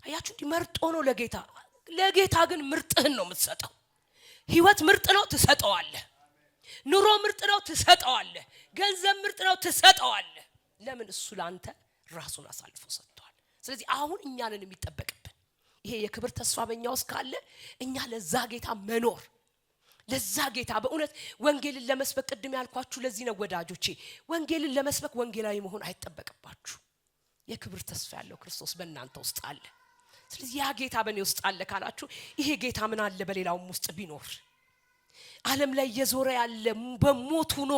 አያችሁ እንዲህ መርጦ ነው ለጌታ። ለጌታ ግን ምርጥህን ነው የምትሰጠው። ህይወት ምርጥ ነው ትሰጠዋለህ። ኑሮ ምርጥ ነው ትሰጠዋለህ። ገንዘብ ምርጥ ነው ትሰጠዋለህ። ለምን? እሱ ላንተ ራሱን አሳልፎ ሰጥቷል። ስለዚህ አሁን እኛ ነን የሚጠበቅብን ይሄ የክብር ተስፋ በእኛ ውስጥ ካለ እኛ ለዛ ጌታ መኖር፣ ለዛ ጌታ በእውነት ወንጌልን ለመስበክ ቅድም ያልኳችሁ ለዚህ ነው ወዳጆቼ። ወንጌልን ለመስበክ ወንጌላዊ መሆን አይጠበቅባችሁ። የክብር ተስፋ ያለው ክርስቶስ በእናንተ ውስጥ አለ። ስለዚህ ያ ጌታ በእኔ ውስጥ አለ ካላችሁ ይሄ ጌታ ምን አለ በሌላውም ውስጥ ቢኖር? ዓለም ላይ የዞረ ያለ በሞት ሆኖ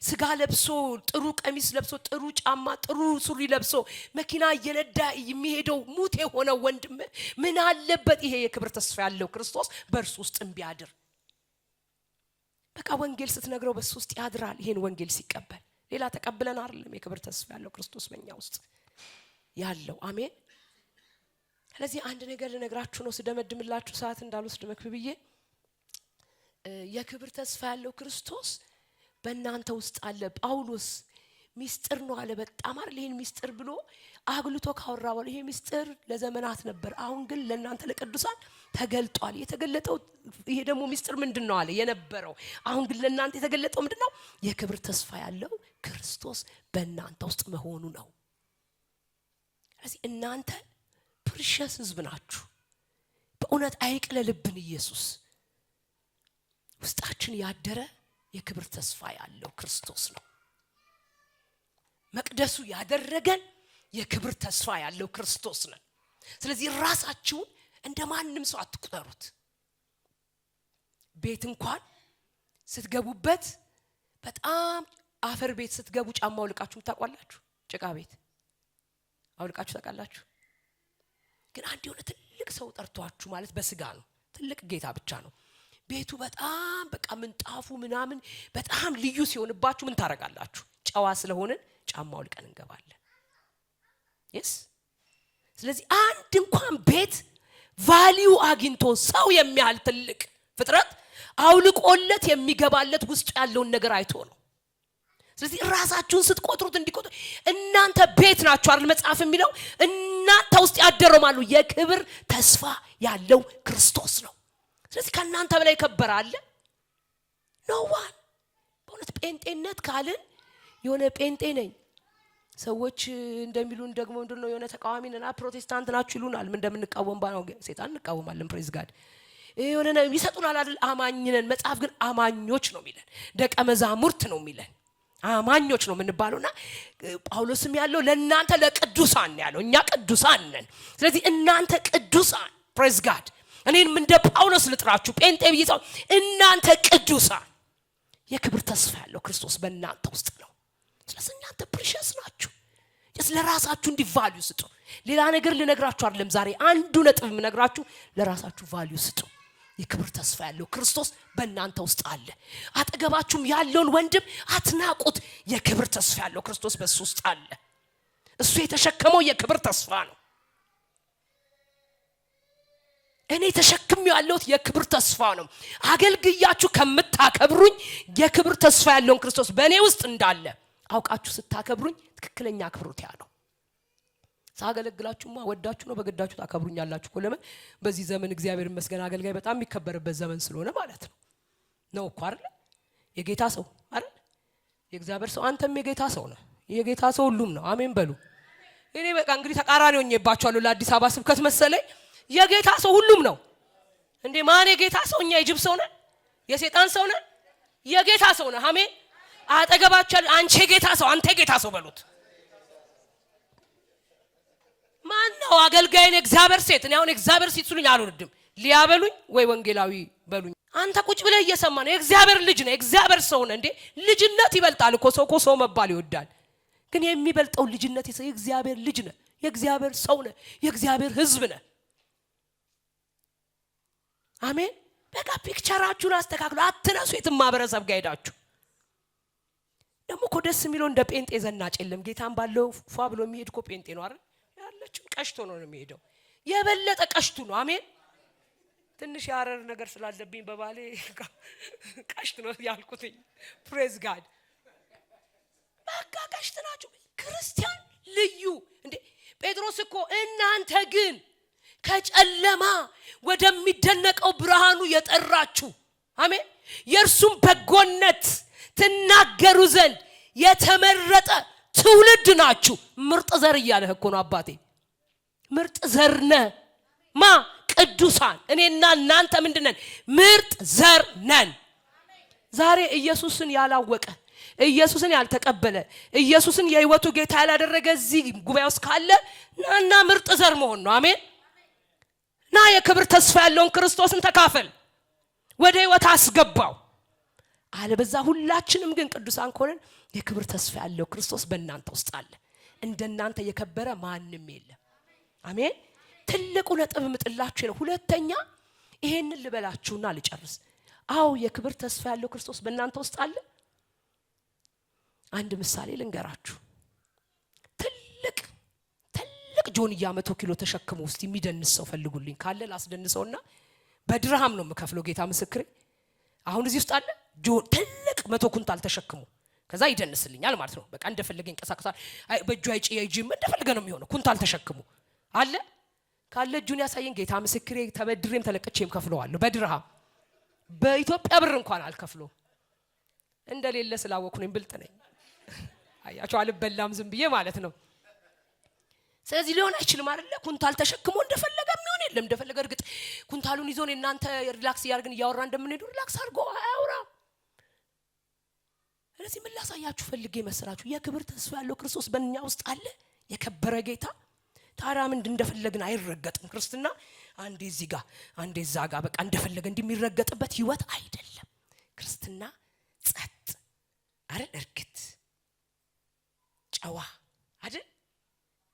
ስጋ ለብሶ ጥሩ ቀሚስ ለብሶ ጥሩ ጫማ ጥሩ ሱሪ ለብሶ መኪና እየነዳ የሚሄደው ሙት የሆነው ወንድም ምን አለበት ይሄ የክብር ተስፋ ያለው ክርስቶስ በእርሱ ውስጥ እንቢያድር? በቃ ወንጌል ስትነግረው በሱ ውስጥ ያድራል። ይሄን ወንጌል ሲቀበል ሌላ ተቀብለን አይደለም፣ የክብር ተስፋ ያለው ክርስቶስ በእኛ ውስጥ ያለው። አሜን። ስለዚህ አንድ ነገር ልነግራችሁ ነው ስደመድምላችሁ ሰዓት እንዳልወስድ መክብብዬ። የክብር ተስፋ ያለው ክርስቶስ በእናንተ ውስጥ አለ። ጳውሎስ ሚስጥር ነው አለ። በጣም አይደል ይሄን ሚስጥር ብሎ አግልቶ ካወራው ይሄ ሚስጥር ለዘመናት ነበር፣ አሁን ግን ለእናንተ ለቅዱሳን ተገልጧል። የተገለጠው ይሄ ደግሞ ሚስጥር ምንድነው አለ የነበረው፣ አሁን ግን ለእናንተ የተገለጠው ምንድነው? የክብር ተስፋ ያለው ክርስቶስ በእናንተ ውስጥ መሆኑ ነው። ስለዚህ እናንተ ፕሪሸስ ህዝብ ናችሁ። በእውነት አይቅለልብን ኢየሱስ። ውስጣችን ያደረ የክብር ተስፋ ያለው ክርስቶስ ነው። መቅደሱ ያደረገን የክብር ተስፋ ያለው ክርስቶስ ነው። ስለዚህ ራሳችሁን እንደማንም ሰው አትቁጠሩት። ቤት እንኳን ስትገቡበት በጣም አፈር ቤት ስትገቡ ጫማ አውልቃችሁ ታውቃላችሁ? ጭቃ ቤት አውልቃችሁ ታውቃላችሁ? ግን አንድ የሆነ ትልቅ ሰው ጠርቷችሁ ማለት በስጋ ነው፣ ትልቅ ጌታ ብቻ ነው። ቤቱ በጣም በቃ ምንጣፉ ምናምን በጣም ልዩ ሲሆንባችሁ ምን ታረጋላችሁ? ጨዋ ስለሆነን ጫማ አውልቀን እንገባለን። yes። ስለዚህ አንድ እንኳን ቤት ቫልዩ አግኝቶ ሰው የሚያህል ትልቅ ፍጥረት አውልቆለት የሚገባለት ውስጥ ያለውን ነገር አይቶ ነው። ስለዚህ ራሳችሁን ስትቆጥሩት እንዲቆጥሩ እናንተ ቤት ናችሁ አይደል መጽሐፍ የሚለው? እናንተ ውስጥ ያደረው ማለት የክብር ተስፋ ያለው ክርስቶስ ነው። ስለዚህ ከናንተ በላይ ከበረ አለ ኖዋን። በእውነት ጴንጤነት ካልን የሆነ ጴንጤ ነኝ ሰዎች እንደሚሉን ደግሞ ምንድነው የሆነ ተቃዋሚ ነና ፕሮቴስታንት ናችሁ ይሉናል። ምን እንደምንቃወም ባለው ሰይጣን እንቃወማለን። ፕሬዝ ጋድ የሆነ ነው ይሰጡናል አይደል? አማኝ ነን። መጽሐፍ ግን አማኞች ነው የሚለን፣ ደቀ መዛሙርት ነው የሚለን። አማኞች ነው የምንባለውና ጳውሎስም ያለው ለእናንተ ለቅዱሳን ያለው፣ እኛ ቅዱሳን ነን። ስለዚህ እናንተ ቅዱሳን ፕሬዝ ጋድ። እኔንም እንደ ጳውሎስ ልጥራችሁ ጴንጤ ብዬ እናንተ ቅዱሳን፣ የክብር ተስፋ ያለው ክርስቶስ በእናንተ ውስጥ ነው። ስለዚህ እናንተ ፕሪሸስ ናችሁ። ለራሳችሁ እንዲቫልዩ ስጡ። ሌላ ነገር ልነግራችሁ አይደለም ዛሬ አንዱ ነጥብ የምነግራችሁ፣ ለራሳችሁ ቫልዩ ስጡ። የክብር ተስፋ ያለው ክርስቶስ በእናንተ ውስጥ አለ። አጠገባችሁም ያለውን ወንድም አትናቁት። የክብር ተስፋ ያለው ክርስቶስ በሱ ውስጥ አለ። እሱ የተሸከመው የክብር ተስፋ ነው። እኔ ተሸክሜ ያለሁት የክብር ተስፋ ነው። አገልግያችሁ ከምታከብሩኝ የክብር ተስፋ ያለውን ክርስቶስ በእኔ ውስጥ እንዳለ አውቃችሁ ስታከብሩኝ ትክክለኛ አክብሮት ያለው። ሳገለግላችሁማ ወዳችሁ ነው በግዳችሁ ታከብሩኛላችሁ እኮ። ለምን? በዚህ ዘመን እግዚአብሔር ይመስገን አገልጋይ በጣም የሚከበርበት ዘመን ስለሆነ ማለት ነው እኮ አይደል? የጌታ ሰው አይደል? የእግዚአብሔር ሰው። አንተም የጌታ ሰው ነህ። የጌታ ሰው ሁሉም ነው። አሜን በሉ። እኔ በቃ እንግዲህ ተቃራኒ ሆኜባችኋለሁ ለአዲስ አበባ ስብከት መሰለኝ። የጌታ ሰው ሁሉም ነው እንዴ? ማን የጌታ ሰው? እኛ የጅብ ሰው ነን? የሰይጣን ሰው ነን? የጌታ ሰው ነህ። አሜን። አጠገባችሁ አንቺ የጌታ ሰው፣ አንተ የጌታ ሰው በሉት። ማን ነው አገልጋይን? እግዚአብሔር ሴት። እኔ አሁን እግዚአብሔር ሴት ስሉኝ አልወድም። ሊያበሉኝ ወይ ወንጌላዊ በሉኝ። አንተ ቁጭ ብለህ እየሰማ ነው። የእግዚአብሔር ልጅ ነህ፣ የእግዚአብሔር ሰው ነህ። እንዴ ልጅነት ይበልጣል እኮ። ሰው እኮ ሰው መባል ይወዳል፣ ግን የሚበልጠው ልጅነት የእግዚአብሔር ልጅ ነህ፣ የእግዚአብሔር ሰው ነህ፣ የእግዚአብሔር ሕዝብ ነህ። አሜን። በቃ ፒክቸራችሁን አስተካክሉ። አትነሱ። የትም ማህበረሰብ ጋር ሄዳችሁ ደግሞ እኮ ደስ የሚለው እንደ ጴንጤ ዘናጭ የለም። ጌታን ባለው ፏ ብሎ የሚሄድ እኮ ጴንጤ ነው አይደል? ያለችው ቀሽቶ ነው የሚሄደው። የበለጠ ቀሽቱ ነው። አሜን። ትንሽ ያረር ነገር ስላለብኝ በባሌ ቀሽት ነው ያልኩት። ፕሬዝ ጋድ። በቃ ቀሽት ናችሁ። ክርስቲያን ልዩ እንዴ! ጴጥሮስ እኮ እናንተ ግን ከጨለማ ወደሚደነቀው ብርሃኑ የጠራችሁ፣ አሜን፣ የእርሱም በጎነት ትናገሩ ዘንድ የተመረጠ ትውልድ ናችሁ። ምርጥ ዘር እያለህ እኮ ነው አባቴ። ምርጥ ዘር ነህ። ማ ቅዱሳን። እኔና እናንተ ምንድነን? ምርጥ ዘር ነን። ዛሬ ኢየሱስን ያላወቀ፣ ኢየሱስን ያልተቀበለ፣ ኢየሱስን የህይወቱ ጌታ ያላደረገ እዚህ ጉባኤ ውስጥ ካለ እና ምርጥ ዘር መሆን ነው። አሜን። ና የክብር ተስፋ ያለውን ክርስቶስን ተካፈል፣ ወደ ህይወት አስገባው። አለበዛ ሁላችንም ግን ቅዱሳን ከሆነን የክብር ተስፋ ያለው ክርስቶስ በእናንተ ውስጥ አለ። እንደናንተ የከበረ ማንም የለም። አሜን። ትልቁ ነጥብ ምጥላችሁ ነው። ሁለተኛ ይሄንን ልበላችሁና ልጨርስ። አዎ የክብር ተስፋ ያለው ክርስቶስ በእናንተ ውስጥ አለ። አንድ ምሳሌ ልንገራችሁ። ትልቅ ጆንያ 100 ኪሎ ተሸክሞ ውስጥ የሚደንስ ሰው ፈልጉልኝ ካለ ላስደንሰውና በድርሃም ነው የምከፍለው። ጌታ ምስክሬ። አሁን እዚህ ውስጥ አለ ትልቅ 100 ኩንታል ተሸክሞ ከዛ ይደንስልኛል ማለት ነው። በቃ እንደፈለገ ይንቀሳቀሳል። በእጁ አይጪም እንደፈለገ ነው የሚሆነው። ኩንታል ተሸክሞ አለ ካለ እጁን ያሳየን። ጌታ ምስክሬ። ተበድሬም ተለቀቼም ከፍለዋለሁ በድርሃም። በኢትዮጵያ ብር እንኳን አልከፍለው እንደሌለ ስላወኩኝ ብልጥ ነኝ። አያችሁ አልበላም ዝም ብዬ ማለት ነው። ስለዚህ ሊሆን አይችልም አይደለ? ኩንታል ተሸክሞ እንደፈለገ የሚሆን የለም። እንደፈለገ እርግጥ ኩንታሉን ይዞ ነው እናንተ ሪላክስ ያርግን እያወራ እንደምንሄዱ ሪላክስ አድርጎ አያውራ። ስለዚህ ምን ላሳያችሁ ፈልጌ መስራችሁ የክብር ተስፋ ያለው ክርስቶስ በእኛ ውስጥ አለ። የከበረ ጌታ። ታዲያ ምን እንደፈለግን አይረገጥም። ክርስትና አንዴ እዚህ ጋር አንዴ እዛ ጋር በቃ እንደፈለገ እንደሚረገጥበት ህይወት አይደለም። ክርስትና ጸጥ አይደል? እርግጥ ጨዋ አይደል?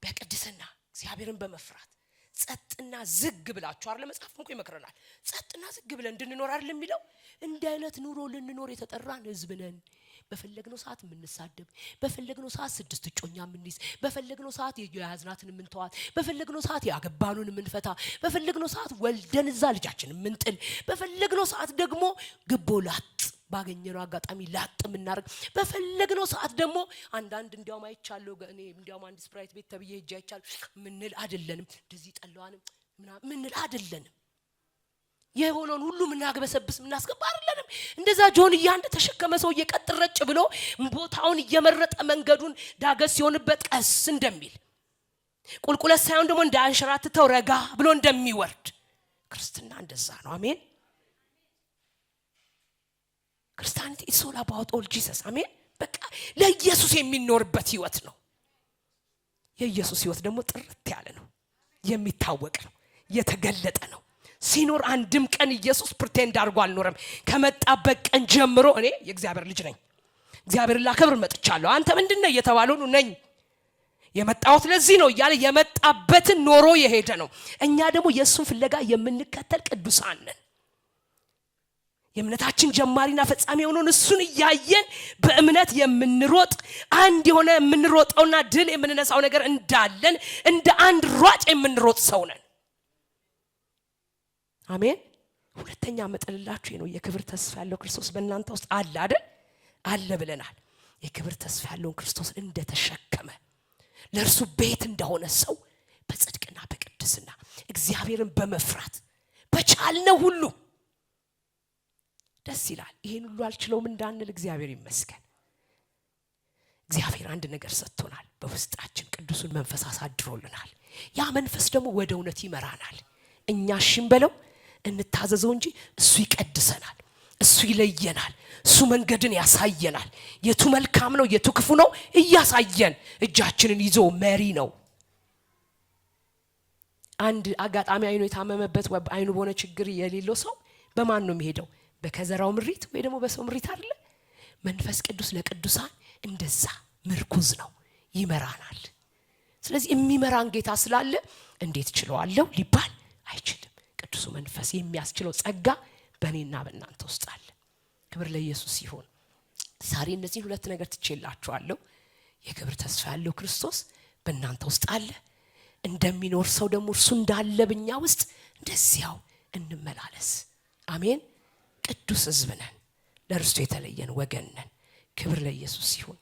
በቅድስና እግዚአብሔርን በመፍራት ጸጥና ዝግ ብላችሁ አይደል? መጽሐፍም እኮ ይመክረናል። ጸጥና ዝግ ብለን እንድንኖር አይደል የሚለው? እንደ አይነት ኑሮ ልንኖር የተጠራን ህዝብ ነን። በፈለግነው ሰዓት የምንሳደብ፣ በፈለግነው ሰዓት 6 እጮኛ የምንይዝ፣ በፈለግነው ሰዓት የያዝናትን የምንተዋት፣ በፈለግነው ሰዓት ያገባኑን የምንፈታ፣ በፈለግነው ሰዓት ወልደን እዛ ልጃችን የምንጥል፣ በፈለግነው ሰዓት ደግሞ ግቦ ላጥ ባገኘነው አጋጣሚ ላጥ የምናደርግ፣ በፈለግነው ሰዓት ደግሞ አንዳንድ እንዲያውም አይቻለሁ እኔ እንዲያውም አንድ ስፕራይት ቤት ተብዬ ሄጄ አይቻለሁ ምንል አይደለንም። እንደዚህ ጠላዋንም ምናምን ምንል አይደለንም። የሆነውን ሁሉ ምናግበሰብስ ምናስገባ አይደለም። እንደዛ ጆንያ እንደተሸከመ ሰው እየቀጥረጭ ብሎ ቦታውን እየመረጠ መንገዱን ዳገስ ሲሆንበት ቀስ እንደሚል ቁልቁለት ሳይሆን ደግሞ እንዳንሸራትተው ረጋ ብሎ እንደሚወርድ ክርስትና እንደዛ ነው። አሜን። ክርስቲያኒቲ ኢትስ ኦል አባውት ኦል ጂሰስ። አሜን። በቃ ለኢየሱስ የሚኖርበት ህይወት ነው። የኢየሱስ ህይወት ደግሞ ጥርት ያለ ነው፣ የሚታወቅ ነው፣ የተገለጠ ነው። ሲኖር አንድም ቀን ኢየሱስ ፕሪቴንድ አድርጎ አልኖረም። ከመጣበት ቀን ጀምሮ እኔ የእግዚአብሔር ልጅ ነኝ፣ እግዚአብሔርን ላከብር መጥቻለሁ፣ አንተ ምንድነው እየተባለው ነኝ የመጣሁት ለዚህ ነው እያለ የመጣበትን ኖሮ የሄደ ነው። እኛ ደግሞ የእሱን ፍለጋ የምንከተል ቅዱሳን ነን። የእምነታችን ጀማሪና ፈጻሚ የሆነውን እሱን እያየን በእምነት የምንሮጥ አንድ የሆነ የምንሮጠውና ድል የምንነሳው ነገር እንዳለን እንደ አንድ ሯጭ የምንሮጥ ሰው ነን። አሜን። ሁለተኛ መጠልላችሁ ነው የክብር ተስፋ ያለው ክርስቶስ በእናንተ ውስጥ አለ አይደል? አለ ብለናል። የክብር ተስፋ ያለው ክርስቶስ እንደተሸከመ ለእርሱ ቤት እንደሆነ ሰው በጽድቅና በቅድስና እግዚአብሔርን በመፍራት በቻልነው ሁሉ ደስ ይላል። ይሄን ሁሉ አልችለውም እንዳንል እግዚአብሔር ይመስገን። እግዚአብሔር አንድ ነገር ሰጥቶናል። በውስጣችን ቅዱሱን መንፈስ አሳድሮልናል። ያ መንፈስ ደግሞ ወደ እውነት ይመራናል። እኛ እሺም በለው እንታዘዘው እንጂ እሱ ይቀድሰናል፣ እሱ ይለየናል፣ እሱ መንገድን ያሳየናል። የቱ መልካም ነው የቱ ክፉ ነው እያሳየን እጃችንን ይዞ መሪ ነው። አንድ አጋጣሚ አይኑ የታመመበት አይኑ በሆነ ችግር የሌለው ሰው በማን ነው የሚሄደው? በከዘራው ምሪት ወይ ደግሞ በሰው ምሪት አይደለ? መንፈስ ቅዱስ ለቅዱሳን እንደዛ ምርኩዝ ነው፣ ይመራናል። ስለዚህ የሚመራን ጌታ ስላለ እንዴት ችለዋለሁ ሊባል አይችልም። ቅዱሱ መንፈስ የሚያስችለው ጸጋ በእኔና በእናንተ ውስጥ አለ። ክብር ለኢየሱስ ይሁን። ዛሬ እነዚህ ሁለት ነገር ትቼላችኋለሁ። የክብር ተስፋ ያለው ክርስቶስ በእናንተ ውስጥ አለ። እንደሚኖር ሰው ደግሞ እርሱ እንዳለ በእኛ ውስጥ እንደዚያው እንመላለስ። አሜን። ቅዱስ ሕዝብ ነን፣ ለርስቱ የተለየን ወገን ነን። ክብር ለኢየሱስ ይሁን።